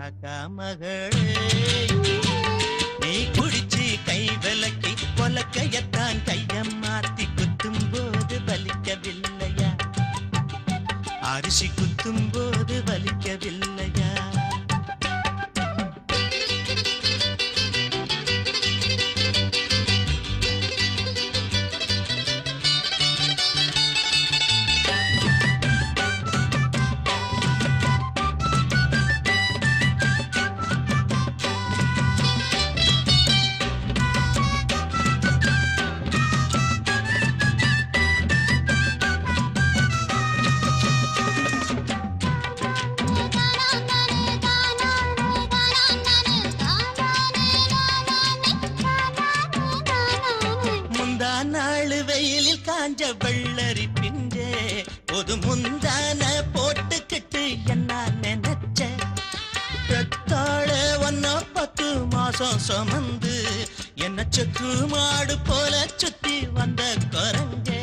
S6: அக்கா மகளே நீ குடிச்சு கை விலக்கி உலக்கையத்தான் கையம் மாத்தி குத்தும் போது வலிக்கவில்லையா அரிசி குத்தும் போது வலிக்கவில்லையா காஞ்ச வெள்ளரி பிஞ்சே ஒரு முந்தான போட்டுக்கிட்டு என்ன நினைச்ச பெத்தாள ஒன்ன 10 மாசம் சுமந்து என்ன செக்கு மாடு போல சுத்தி வந்த குரங்கே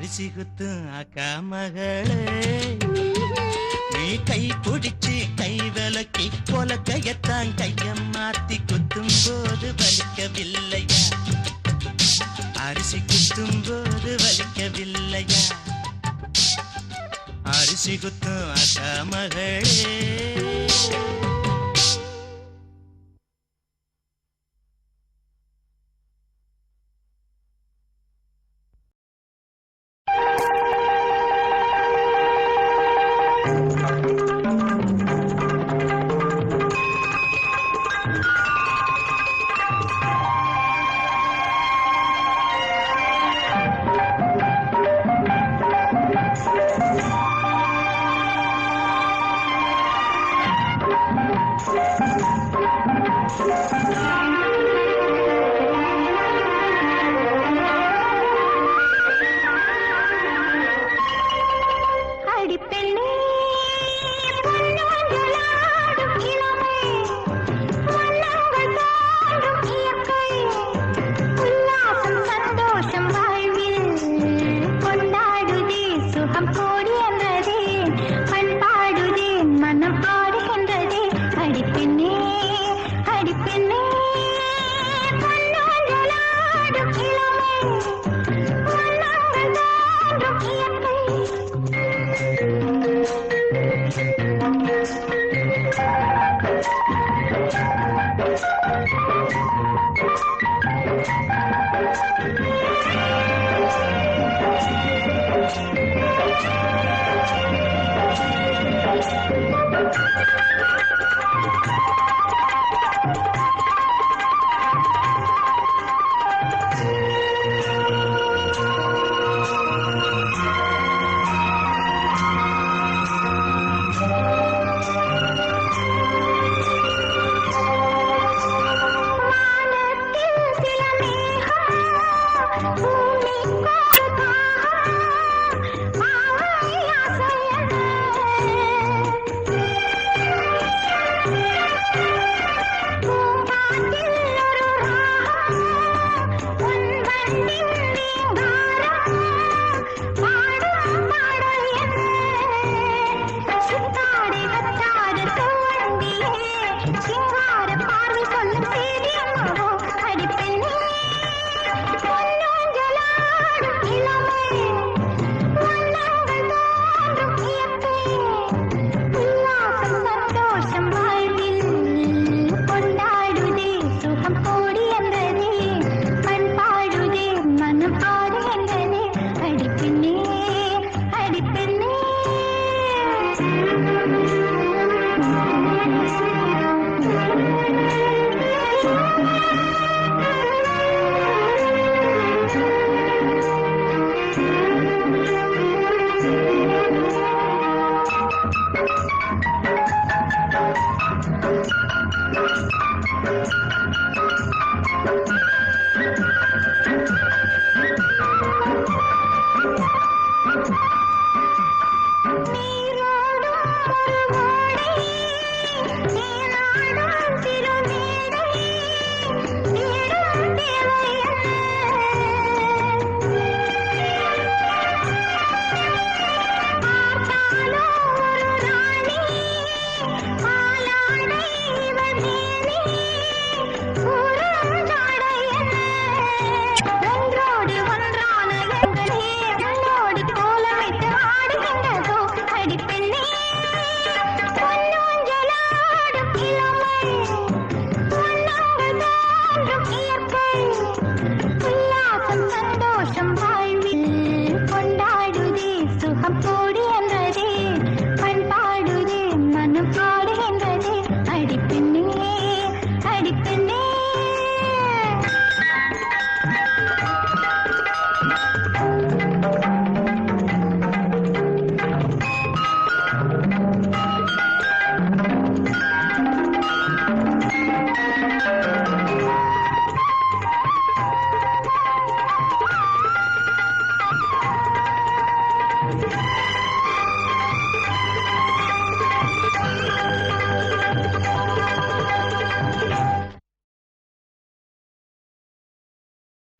S6: அரிசி குத்தும் அக்கா மகளே நீ கை பிடிச்சு கை விலக்கி உலக்கையத்தான் கையம் மாத்தி குத்தும் போது வலிக்கவில்லையா அரிசி குத்தும் போது வலிக்கவில்லையா அரிசி குத்தும் அக்கா மகளே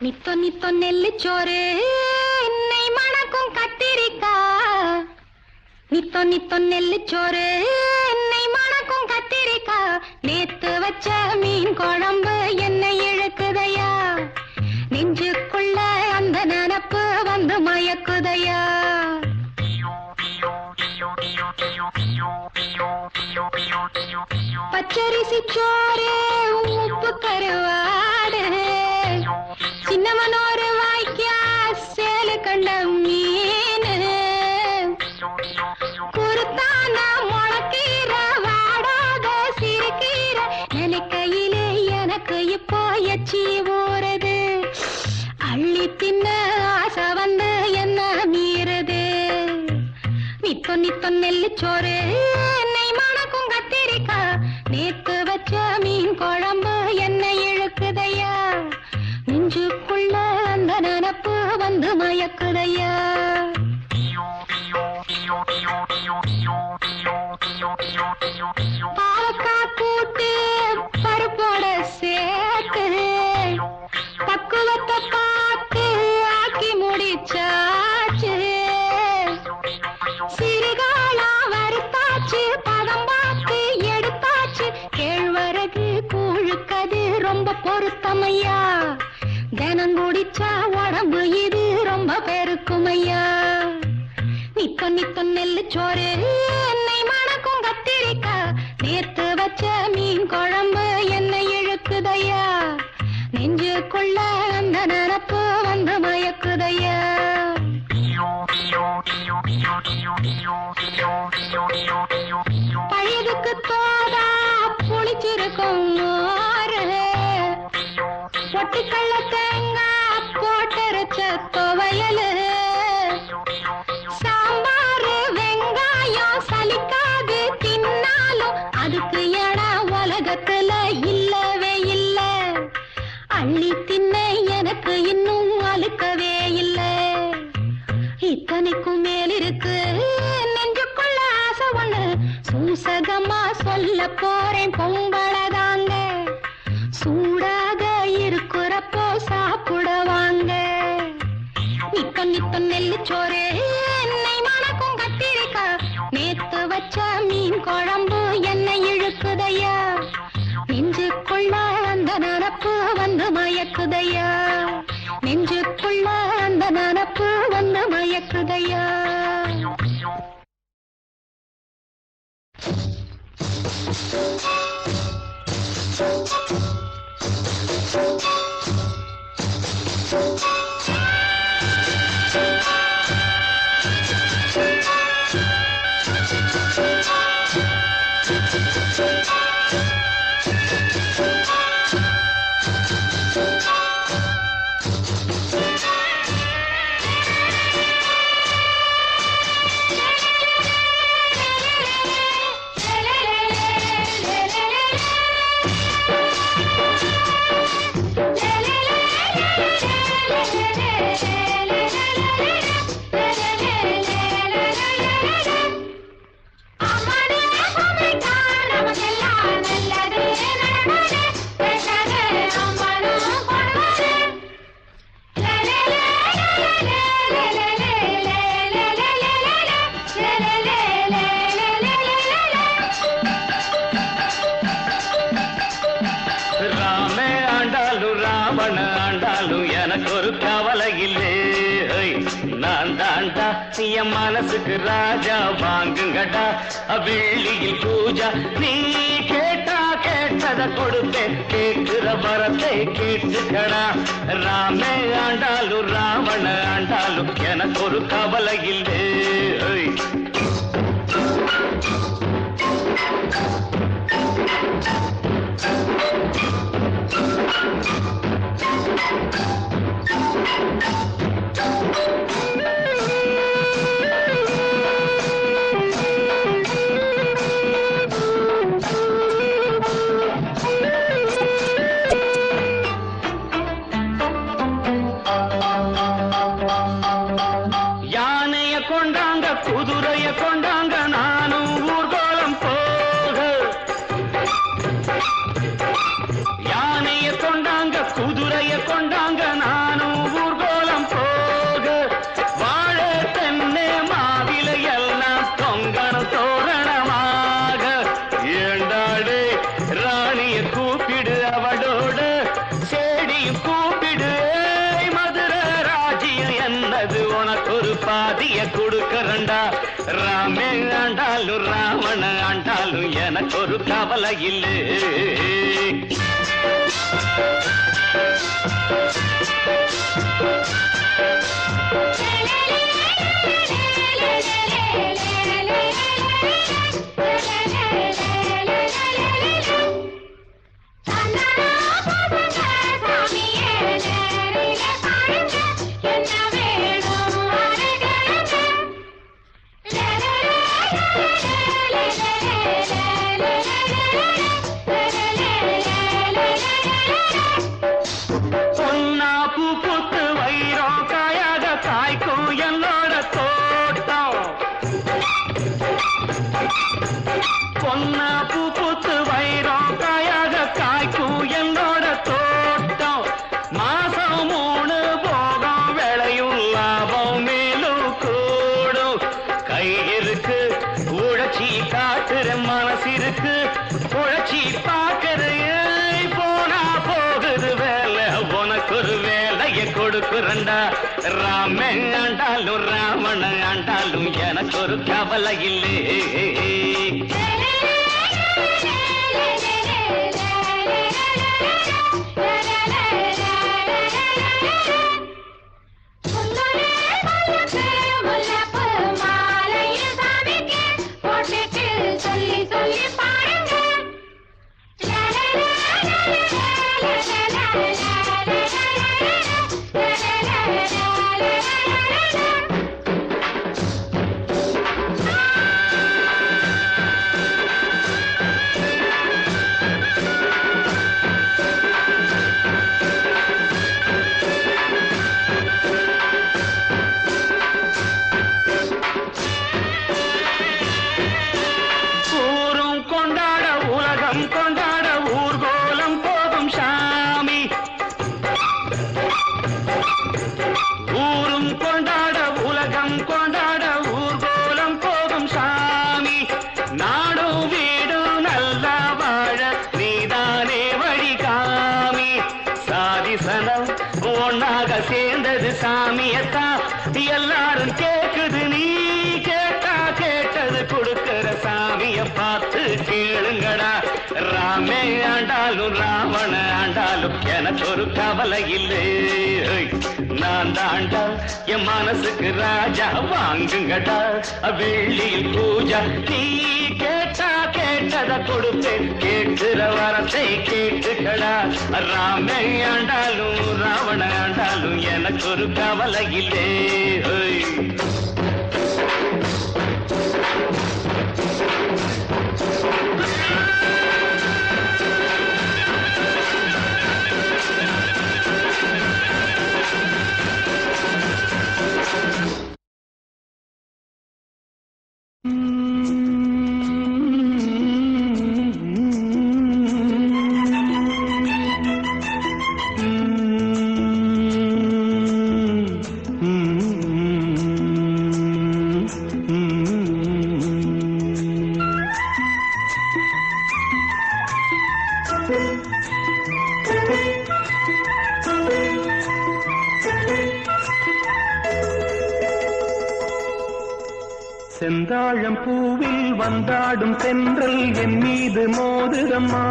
S1: நித்தோ நித்தோ நெல்லுச்சோறு என்னை மணக்கும் கத்திரிக்கா நித்தோ நித்தோ நெல்லுச்சோறு என்னை மணக்கும் கத்திரிக்கா நேத்து வச்ச மீன் குழம்பு என்னை இழுக்குதையா நெஞ்சுக்குள்ள அந்த நினப்பு வந்து மயக்குதையா பச்சரிசி சோறு உப்பு கருவாடு சின்னமனோரு வாய்க்கா சேலு கண்ட மீன் குருத்தான முளக்கீர வாடாத சிறுகீர நினைக்கையிலே எனக்கு இப்போ எச்சி ஊறுது அள்ளி தின்ன ஆசை வந்து என்ன மீறுது நித்தோ நித்தோ நெல்லுச்சோறு என்னை மணக்கும் கத்திரிக்கா நேத்து வச்ச மீன் குழம்பு என்னை இழுக்குதையா நெஞ்சுக்குள்ள அந்த நினப்பு வந்து மயக்குதையா பாவக்கா கூட்டு பருப்போட சேர்த்து பக்குவத்தை பார்த்து ஆக்கி முடிச்சாச்சு சிறுகாலா வறுத்தாச்சு பதம் பார்த்து எடுத்தாச்சு கேழ்வரகு கூழுக்கது ரொம்ப பொருத்தமையா தினம் குடிச்சா உடம்பு இது ரொம்ப பெருக்குமையா நித்தோ நித்தோ நெல்லுச்சோறு என்னை மணக்கும் கத்திரிக்கா நேத்து வச்ச மீன் குழம்பு என்னை இழுக்குதையா நெஞ்சுக்குள்ள அந்த நினப்பு வந்து மயக்குதையா பழுதுக்கு தோதா புளிச்சிருக்கும் மோரு பொட்டுக்கள்ள தேங்காய் போட்டரைச்ச துவையலு சாம்பாரு வெங்காயம் சலிக்காது தின்னாலும் அதுக்கு இடம் உலகத்துல இல்லவே இல்ல அள்ளி தின்ன எனக்கு இன்னும் அழுக்கவே இல்ல இத்தனைக்கும் மேலிருக்கு நெஞ்சுக்குள்ள ஆசை ஒண்ணு சூசகமா சொல்ல போறேன் பொம்பளதாங்க சூடாக இருக்கிறப்போ சாப்பிட வாங்க நித்தம் நித்தம் நெல்லுச்சோறு என்னை மணக்கும் கத்திரிக்கா நேத்து வச்ச மீன் குழம்பு என்னை இழுக்குதையா நெஞ்சுக்குள்ள அந்த நினப்பு வந்து மயக்குதையா நெஞ்சுக்குள்ள அந்த நினப்பு வந்து மயக்குதையா
S2: என் மனசுக்கு ராஜா வாங்குங்கடா வெள்ளியில் பூஜா நீ கேட்டா கேட்டத கொடுப்பேன் கேட்கிற வரத்தை கேட்டுக்கடா ராமே ஆண்டாலும் ராவண ஆண்டாலும் எனக்கு ஒரு கவலை இல்லை குதிரைய கொண்டாங்க நானும் ஊர்கோலம் போக யானைய கொண்டாங்க குதிரைய கொண்டாங்க நானும் ஊர்கோலம் போக வாழ தென்னை மாவில எல்லாம் தொங்கணும் தோரணமாக ஏண்டாடு ராணிய கூப்பிடு அவளோட செடியும் கூப்பிடு மதுரை ராஜ்யம் என்னது உனக்கு ஒரு பாதிய கொடுக்கறண்டா ராமே ஆண்டாலும் ராவண ஆண்டாலும் எனக்கு ஒரு கவலை இல்லை பொன்னா பூ பூத்து வைரம் காயாக காய்க்கும் என்னோட தோட்டம் மாசம் 3 போகம் விளையும் லாபம் மேலும் கூடும் கை இருக்கு உழைச்சி காட்டுற மனசு இருக்கு உழைச்சி பார்க்கிற போனா போகுது வேலை உனக்கு ஒரு வேலைய கொடுக்குறண்டா ராமே ஆண்டாலும் ராவண ஆண்டாலும் எனக்கு ஒரு கவலை இல்லை
S1: முல்லைப்பூ மாலையில் சாமிக்கு
S2: பார்த்து கேளுங்கடா. ராமே ஆண்டாலும் ராவண ஆண்டாலும் எனக்கு ஒரு கவலை இல்லை. நான் தாண்டா என் மனசுக்கு ராஜா, வாங்குங்கடா வெள்ளியில் பூஜா. நீ கேட்டா கேட்டத கொடுப்பேன், கேட்கிற வரத்தை கேட்டுக்கடா. ராமே ஆண்டாலும் ராவண ஆண்டாலும் எனக்கு ஒரு கவலை இல்லை.
S4: செந்தாழம் பூவில் வந்தாடும் தென்றல் என் மீது மோதுதம்மா.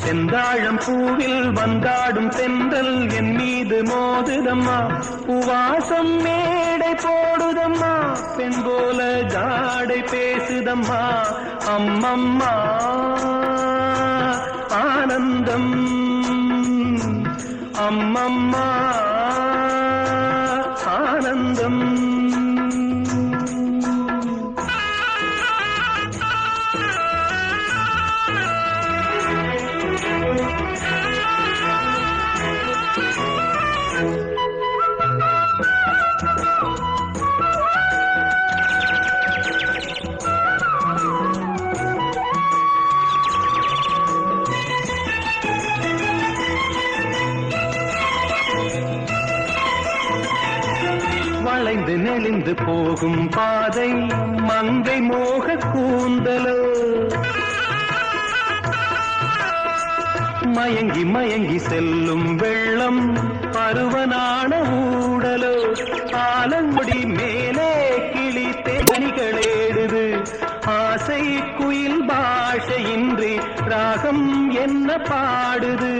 S4: செந்தாழம் பூவில் வந்தாடும் தென்றல் என் மீது மோதுதம்மா. பூவாசம் மேடை போடுதம்மா, பெண் போல ஜாடை பேசுதம்மா. அம்மம்மா ஆனந்தம், அம்மம்மா ஆனந்தம். வளைந்து நெளிந்து போகும் பாதை மங்கை மோக கூந்தலோ. மயங்கி மயங்கி செல்லும் வெள்ளம் பருவனான ஊடலோ. ஆலங்குடி மேலே கிளி தேனிகளேடுது, ஆசை குயில் பாஷையின்றி ராகம் என்ன பாடுது.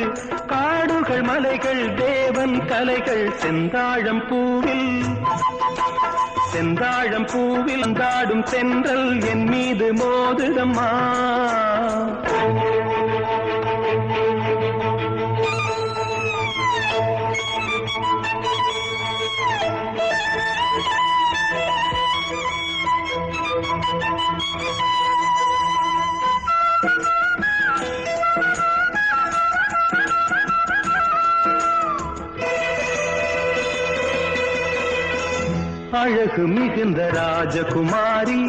S4: காடுகள் மலைகள் தேவன் கலைகள் செந்தாழம் பூவில், செந்தாழம் பூவில் வந்தாடும் தென்றல் என் மீது மோதுதம்மா. அழகு மிகுந்த ராஜகுமாரி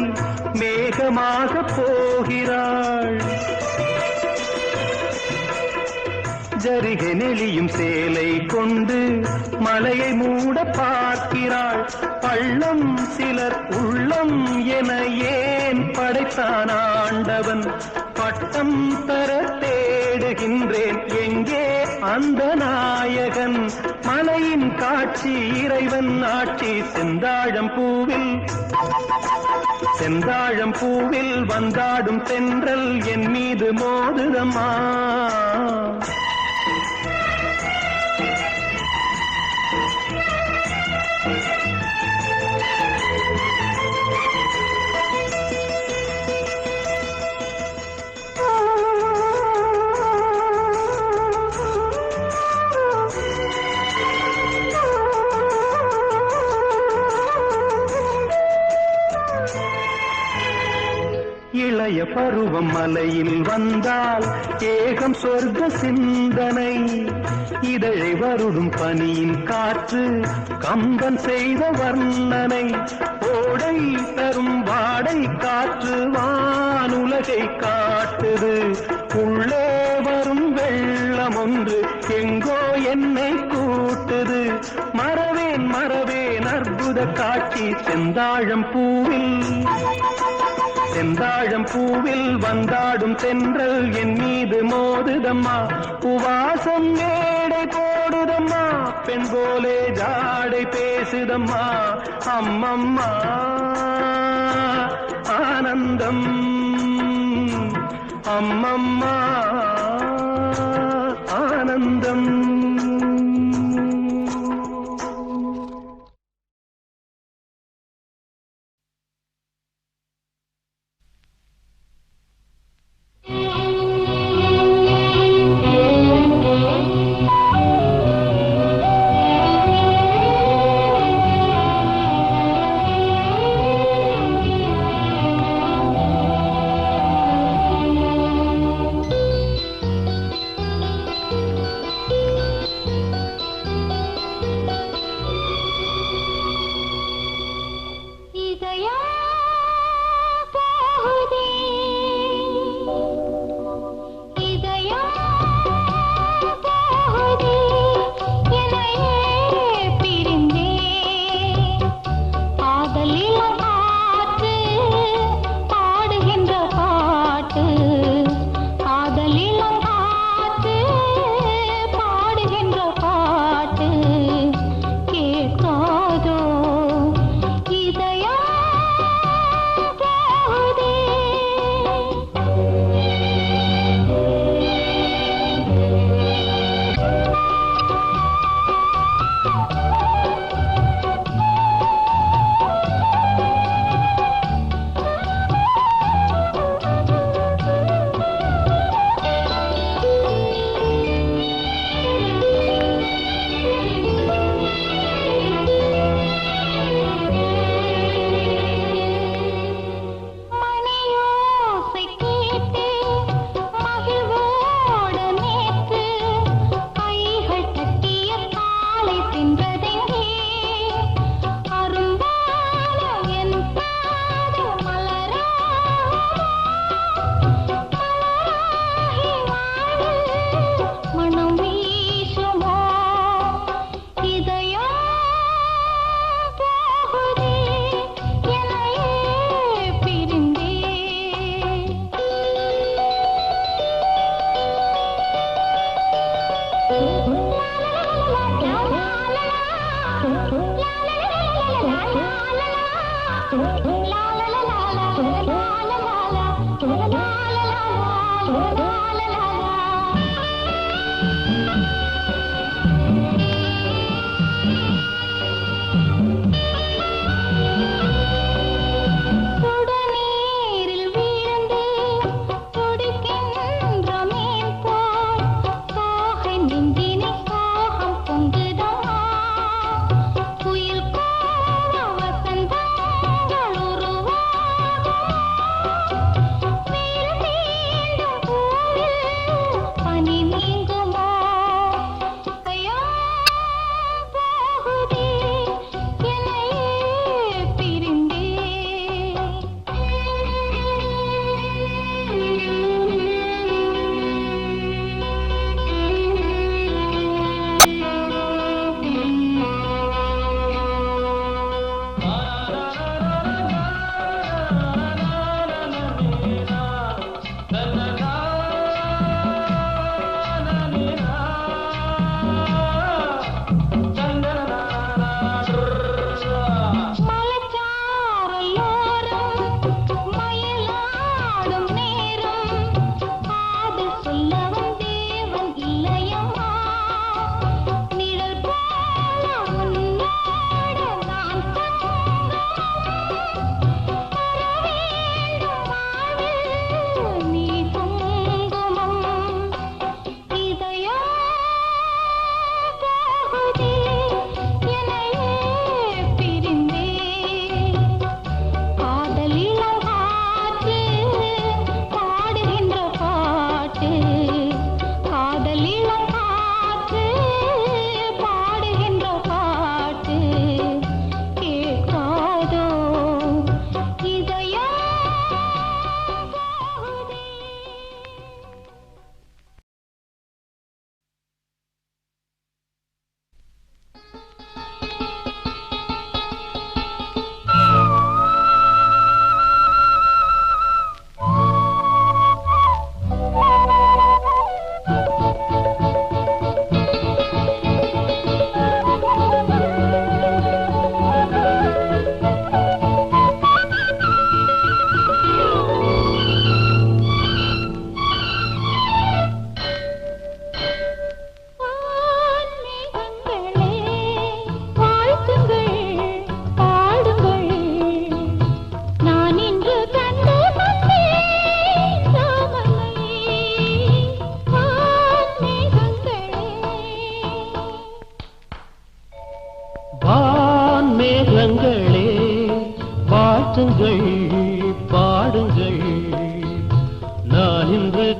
S4: மேகமாக போகிறாள். ஜரிகை நெளியும் சேலை கொண்டு மலையை மூட பார்க்கிறாள். பள்ளம் சிலர் உள்ளம் என ஏன் படைத்தான் ஆண்டவன்? பட்டம் தர தேடுகின்றேன், எங்கே அந்த நாயகன்? மலையின் காட்சி இறைவன் ஆட்சி. செந்தாழம் பூவில், செந்தாழம் பூவில் வந்தாடும் தென்றல் என் மீது மோதுதம்மா. இளைய பருவம் மலையில் வந்தால் ஏகம் சொர்க்க சிந்தனை. இதழை வருடும் பனியின் காற்று கம்பன் செய்த வர்ணனை. ஓடை தரும் வாடை காற்று வானுலகை காட்டுது. உள்ளே வரும் வெள்ளம் ஒன்று எங்கோ என்னை கூட்டுது. மறவேன் மறவேன் அற்புத காட்சி செந்தாழம் பூவில், செந்தாழம் பூவில் வந்தாடும் தென்றல் என் மீது மோதுதம்மா. உவாசம் மேடை போடுதம்மா, பெண் போலே ஜாடை பேசுதம்மா. அம்மம்மா ஆனந்தம். அம்மம்மா ஆனந்தம்.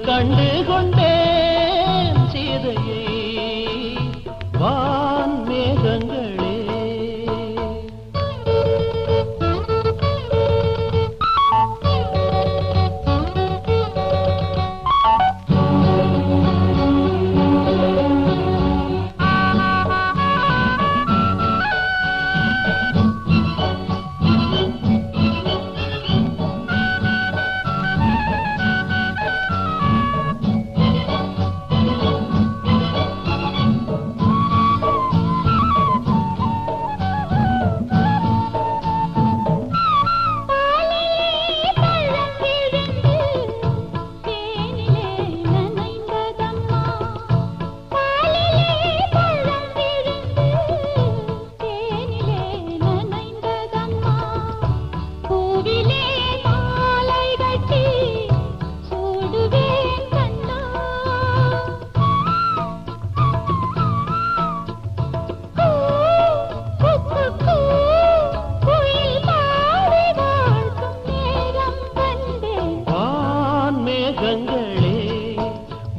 S7: கண்டு கொண்டேன் சீதையை வான் மேகங்களே.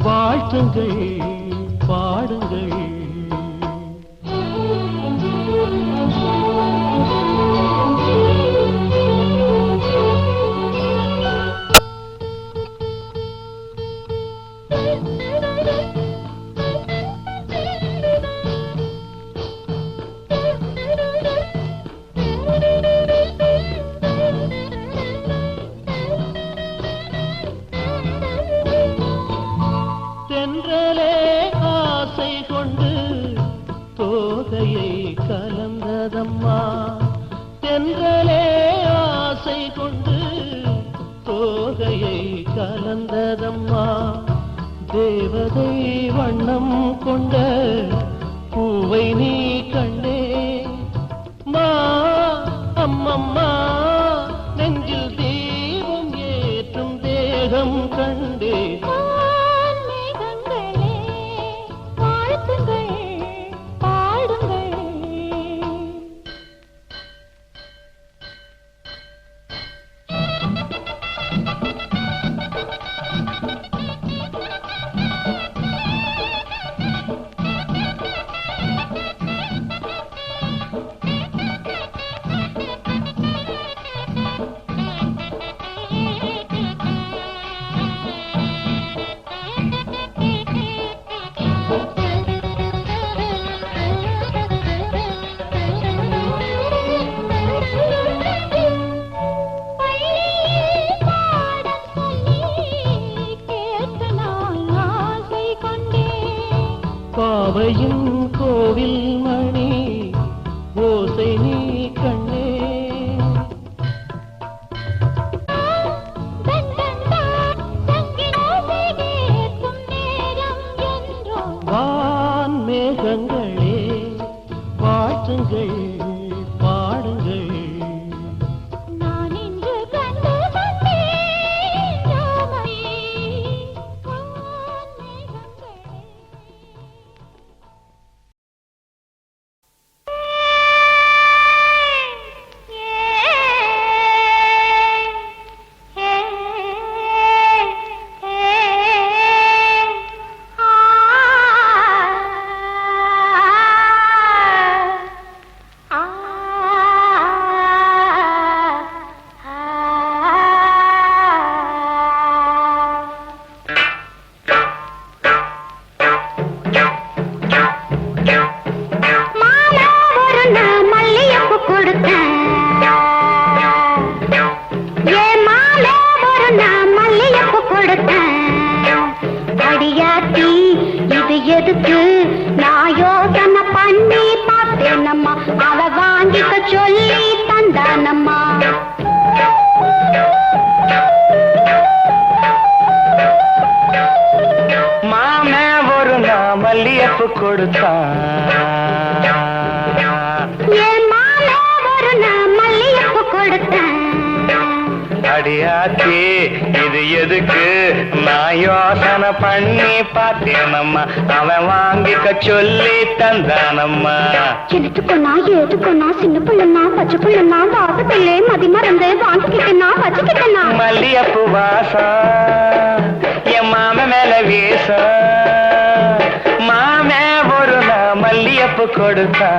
S7: வாழ்த்துங்கள் பாடுங்கள். தென்றலே ஆசை கொண்டு தோகையை கலந்ததம்மா. தென்றலே ஆசை கொண்டு தோகையை கலந்ததம்மா. தேவதை வண்ணம் கொண்ட பூவை நீ கண்டே மா. அம்மம்மா நெஞ்சில் தீபம் ஏற்றும் தேகம் கண்டே. பாவையின் கோவில் மணி ஓசை நீ கண்ணே. வான் மேகங்களே வாழ்த்துங்கள் பாடுங்கள்.
S1: எதுக்கு நான் யோசனை பண்ணி பார்த்தேனம்மா. அவ வாங்கிக்க சொல்லி தந்தானம்மா.
S4: மாமே ஒரு நான் மல்லியப்பு கொடுத்தான்.
S1: என் மாமே ஒரு நான் மல்லியப்பு கொடுத்தேன்.
S4: அடியாச்சி இது எதுக்கு நான் யோசனை பண்ணி பார்த்தேனம்மா. அவன் வாங்கிக்க சொல்லி தந்தானம்மா.
S1: எடுத்துக்கொன்னா ஏதுக்கொன்னா சின்ன பிள்ளைனா பச்சை பிள்ளைனா வாசத்திலே மதி மறந்து வாங்கிக்கிட்டனா வச்சுக்கிட்டனா.
S4: மல்லியப்பு வாசம் என் மாம
S2: மல்லியப்பு கொடுத்தா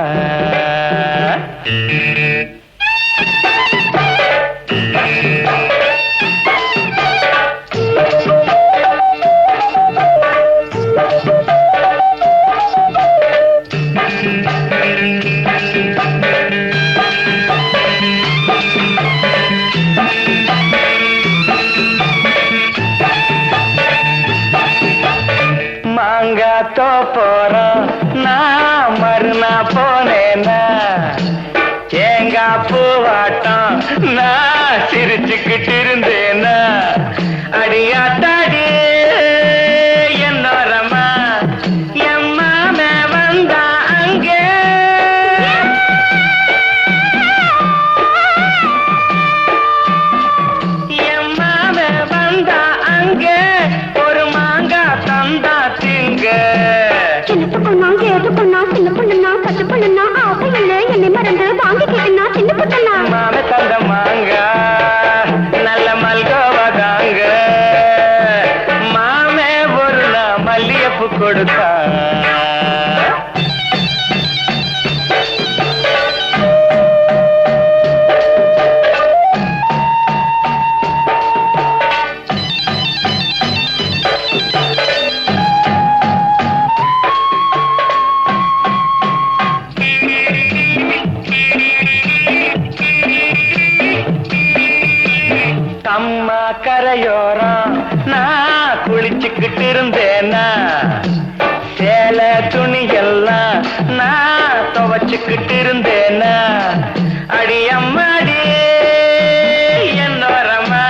S2: மாங்காத்தோ போறோம் நான் மறுநா போனேன்னா ஏங்கா பூவாட்டம் நான் சிரிச்சுக்கிட்டு இருந்தேன்னா அடியாத்தாடி என்னோரமா எம்மாம வந்தா அங்கே எம்மாம வந்தா அங்கே ஒரு மாங்கா தந்தா திங்க
S1: சின்ன பொண்ணா ஏது பொண்ணா சின்ன பொண்ணுனா கட்டு பொண்ணுனா ஆசைகள் என்னை மறந்து வாங்கிக்கிட்டுனா சின்ன பொண்ணா
S2: மாம தந்த மாங்கா நல்ல மல்கோவதாங்க மாமே ஒரு நாள் மல்லியப்பு கொடுத்தா அம்மா கரையோரம் நான் குளிச்சுக்கிட்டு இருந்தேன்னா சேலை துணியெல்லாம் நான் துவச்சுக்கிட்டு இருந்தேன்னா அடி அம்மாடி என்னோரமா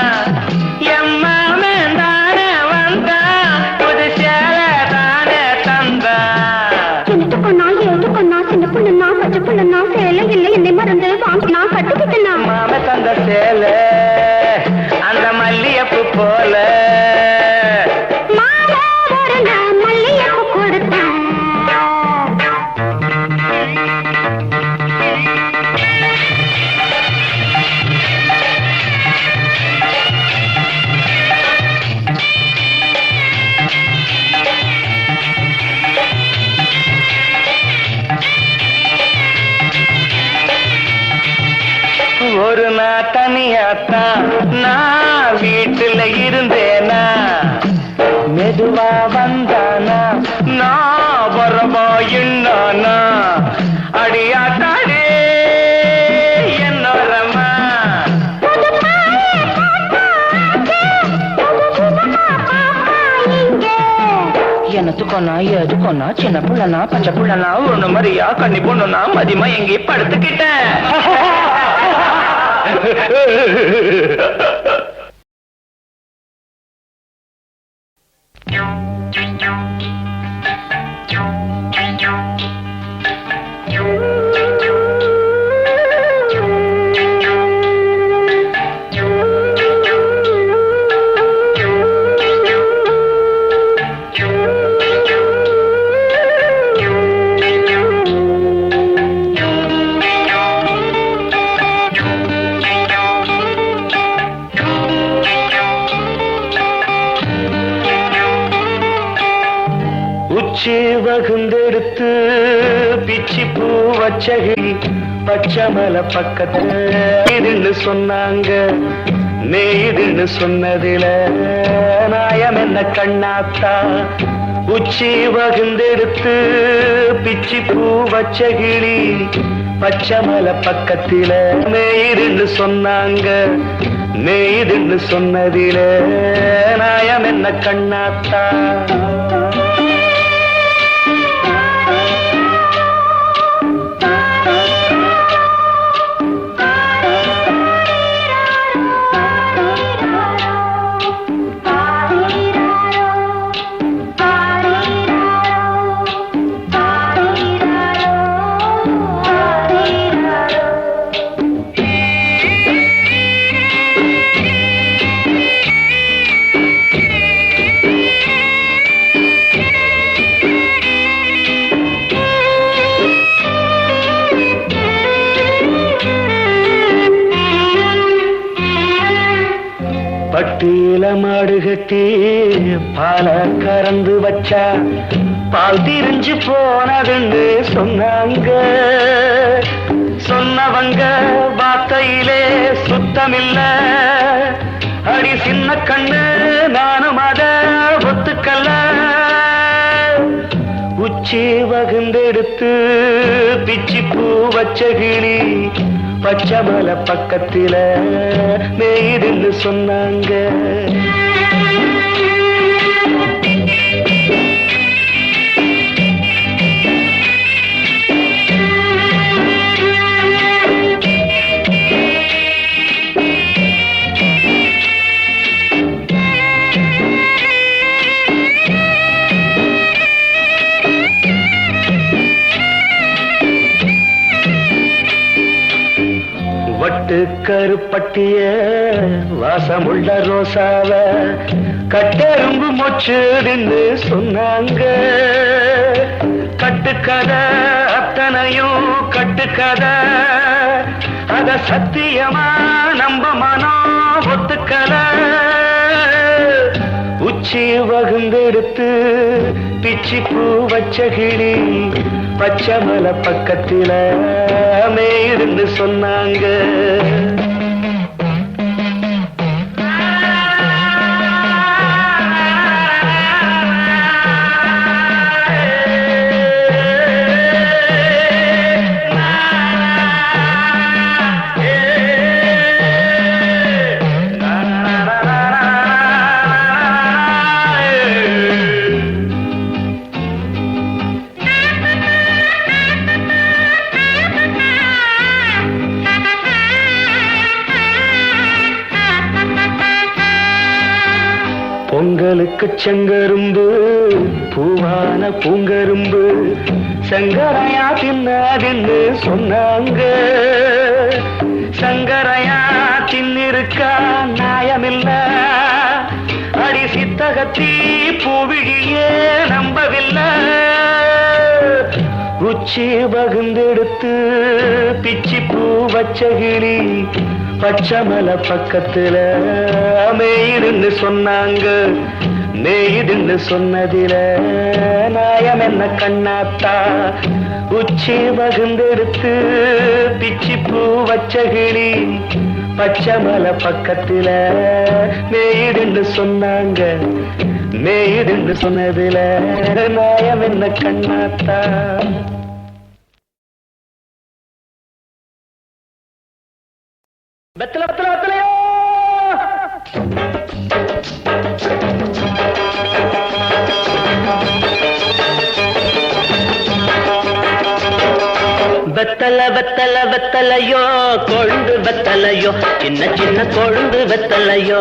S2: எம்மாமே தானே வந்தா புது சேலை தானே தந்தா
S1: சின்ன பொண்ணா ஏது பொண்ணா சின்ன பொண்ணுனா கட்டு பொண்ணுனா சேலை இல்லை என்னை மறந்து வாங்கினா கட்டுக்கிட்டுனா
S2: மாம தந்த சேலை அந்த மல்லியப்பு போல
S1: மாலை ஒரு நாள் மல்லியப்பு கொடுத்தா
S2: ஒரு நாள் தனியாத்தான் நான் வீட்டுல இருந்தேனா மெதுவா வந்தானா நான் வரவா என்னானா அடியாத்தாடே என்னோரமா எனத்துக்கொன்னா எதுக்கொன்னா சின்ன புள்ளனா பச்சை புள்ளனா ஒண்ணு மாதிரியா கண்ணி பொண்ணுனா மதியமா எங்கேயும் படுத்துக்கிட்டேன் உச்சி வகுந்தெடுத்து பிச்சி பூ வச்சகிரி பச்சைமலை பக்கத்துல இதுன்னு சொன்னாங்க நெய்துன்னு சொன்னதில நாயம் என்ன கண்ணாத்தா உச்சி வகுந்தெடுத்து பிச்சி பூ வச்சகிரி பச்சைமலை பக்கத்தில நெய்துன்னு சொன்னாங்க நெய்துன்னு சொன்னதில நாயம் என்ன கண்ணாத்தா பட்டியில மாடு கட்டி பால கறந்து வச்சா பால் திரிஞ்சு போனதுன்னு சொன்னாங்க. சொன்னவங்க வார்த்தையிலே சுத்தமில்ல. அடி சின்ன கண்ணு நானும் அத ஒத்துக்கல்ல. உச்சி வகுந்தெடுத்து பிச்சி பூ வச்ச கிளி பச்சை மலை பக்கத்தில மேய்துன்னு சொன்னாங்க. வட்டு கருப்பட்டிய வாசமுள்ள ரோசாவ கட்டெரும்பு மொச்சுதுன்னு சொன்னாங்க. கட்டுக்கதை அத்தனையும் கட்டுக்கதை, அத சத்தியமா நம்ப மனம் ஒத்துக்கல. உச்சி வகுந்தெடுத்து பிச்சி பூ வச்ச கிளி பச்சை மலை பக்கத்தில மேய்துன்னு சொன்னாங்க. பொங்கலுக்கு செங்கரும்பு பூவான பூங்கரும்பு சங்கரையா தின்னாதுன்னு சொன்னாங்க. சங்கரையா தின்னிருக்கா நியாயமில்ல. அடி சித்தகத்தி பூவிழியே நம்பவில்லை. உச்சி வகுந்தெடுத்து பிச்சி பூ வச்ச கிளி பச்சை மலை பக்கத்துல மேய்துன்னு சொன்னாங்க. மேய்துன்னு சொன்னதில நாயம் என்ன கண்ணாத்தா. உச்சி வகுந்தெடுத்து பிச்சி பூ வச்ச கிளி பச்சை மலை பக்கத்துல மேய்துன்னு சொன்னாங்க. மேய்துன்னு சொன்னதில நாயம் என்ன கண்ணாத்தா. வெத்தலை வெத்தலை வெத்தலையோ வெத்தலை வெத்தலை வெத்தலையோ கொழுந்து வெத்தலையோ சின்ன சின்ன கொழுந்து வெத்தலையோ.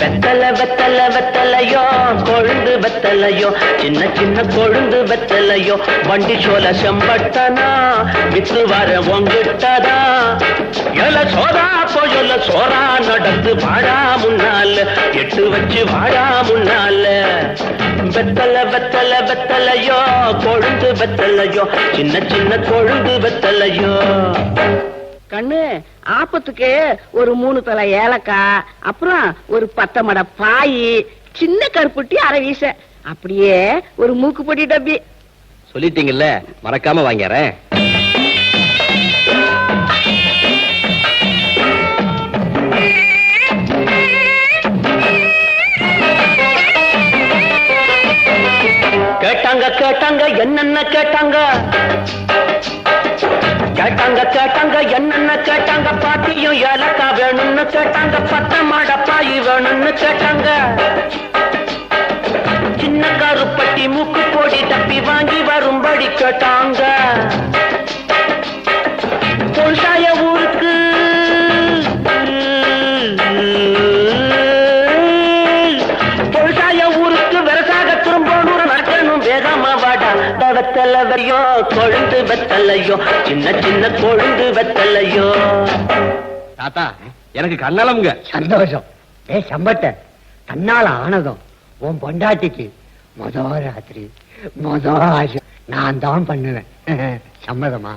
S2: வெத்தலை வெத்தலை வெத்தலையோ கொழுந்து வெத்தலையோ சின்ன சின்ன கொழுந்து வெத்தலையோ. வண்டி சோல செம்பட்டனா வித்து வர உங்கிட்டதா. எல சோதா போயல சோரா நடந்து வாழா முன்னால எட்டு வச்சு வாழா முன்னால. வெத்தலை வெத்தலை வெத்தலையோ கொழுந்து வெத்தலையோ சின்ன சின்ன கொழுந்து வெத்தலையோ.
S8: கண்ணு ஆப்பத்துக்கு ஒரு 3 தலை ஏலக்காய், அப்புறம் ஒரு 10 மடை பாய், சின்ன கருப்புட்டி அரை வீச, அப்படியே ஒரு மூக்குப்பொடி டப்பி.
S3: சொல்லிட்டீங்கல்ல, மறக்காம வாங்கிறேன்.
S2: கேட்டாங்க கேட்டாங்க என்னென்ன கேட்டாங்க. கேட்டாங்க கேட்டாங்க என்னென்ன கேட்டாங்க. பாட்டியும் ஏலக்கா வேணும்னு கேட்டாங்க. 10 மடை பாய் வேணும்னு கேட்டாங்க. சின்ன கருப்பட்டி மூக்கு பொடி தப்பி வாங்கி வரும்படி கேட்டாங்க. பொல்சாய ஊருக்கு பொல்சாய ஊருக்கு வெரசாக திரும்பணும் நடக்கணும் வேகமா வாடா. வெத்தலையோ கொழுந்து வெத்தலையோ சின்ன சின்ன கொழுந்து வெத்தலையோ.
S3: தாத்தா எனக்கு கண்ணளமுங்க.
S9: சந்தோஷம். சம்பட்ட தன்னால ஆனதும் உன் பொண்டாட்டிக்கு ராத்திரி ஆசை நான் தான் பண்ணுவேன். சம்மதமா?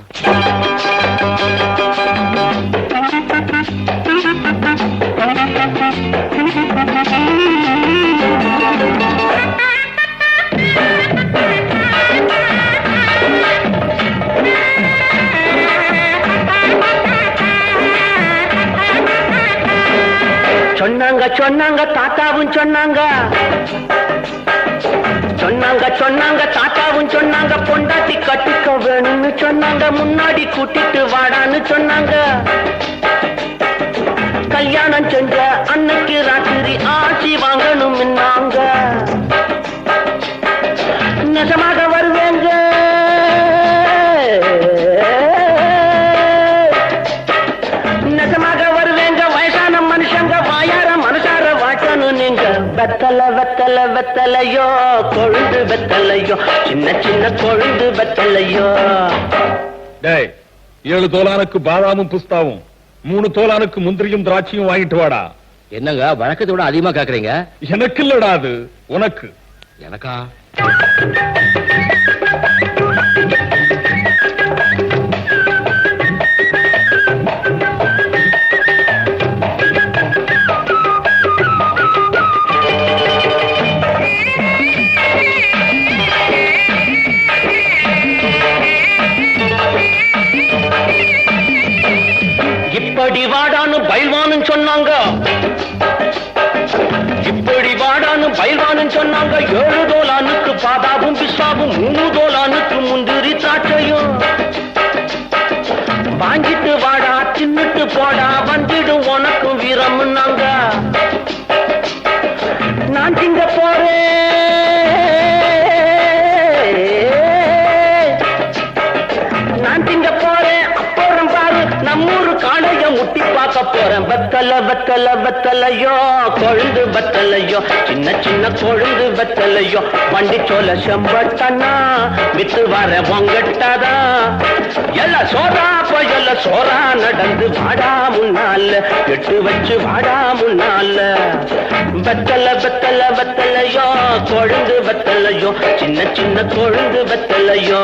S2: சொன்னாங்க தாத்தாவும் சொன்னாங்க சொன்னாங்க தாத்தாவும் சொன்னாங்க பொண்டாட்டி கட்டிக்க வேணும்னு சொன்னாங்க முன்னாடி கூட்டிட்டு வாடான்னு சொன்னாங்க கல்யாணம் செஞ்ச அன்னைக்கு ராத்திரி ஆட்சி வாங்கணும் நாங்க நிஜமாக வருவேங்க நிஜமாக வருவேங்க வயசான மனுஷங்க வாயார மனசார வாட்டணும் நீங்க வெத்தலையோ கொழுந்து வெத்தலையோ சின்ன கொழுந்து வெத்தலையோ.
S4: டேய் 7 தோலானுக்கு பாதாமும் புஸ்தாவும் 3 தோலானுக்கு முந்திரியும் திராட்சையும் வாங்கிட்டு வாடா.
S3: என்னங்க வழக்கத்தோட அதிகமா கேக்குறீங்க?
S4: எனக்கு இல்லடா, அது உனக்கு.
S3: எனக்கா?
S2: இப்படி வாடான்னு பயில்வான்னு சொன்னாங்க இப்படி வாடான்னு பயில்வான்னு சொன்னாங்க 7 தோலானுக்கு பாதாவும் பிஸ்தாவும் 3 தோலானுக்கு முந்திரி திராட்சையும் வாங்கிட்டு வாடா தின்னுட்டு போடா வந்துடும் உனக்கும் வீரம்னாங்க நான் திங்க போறேன் அப்புறம் பாரு நம்மூரு காளைய முட்டி பார்க்க போறேன் வெத்தலையோ கொழுந்து வெத்தலையோ சின்ன கொழுந்து வெத்தலையோ வண்டி சோல செம்பட்டனா வித்து வர பொங்கட்டாதா எல்லாம் சோறா நடந்து வாடா முன்னால எட்டு வச்சு வாடா முன்னால வெத்தலையோ கொழுந்து வெத்தலையோ சின்ன கொழுந்து வெத்தலையோ.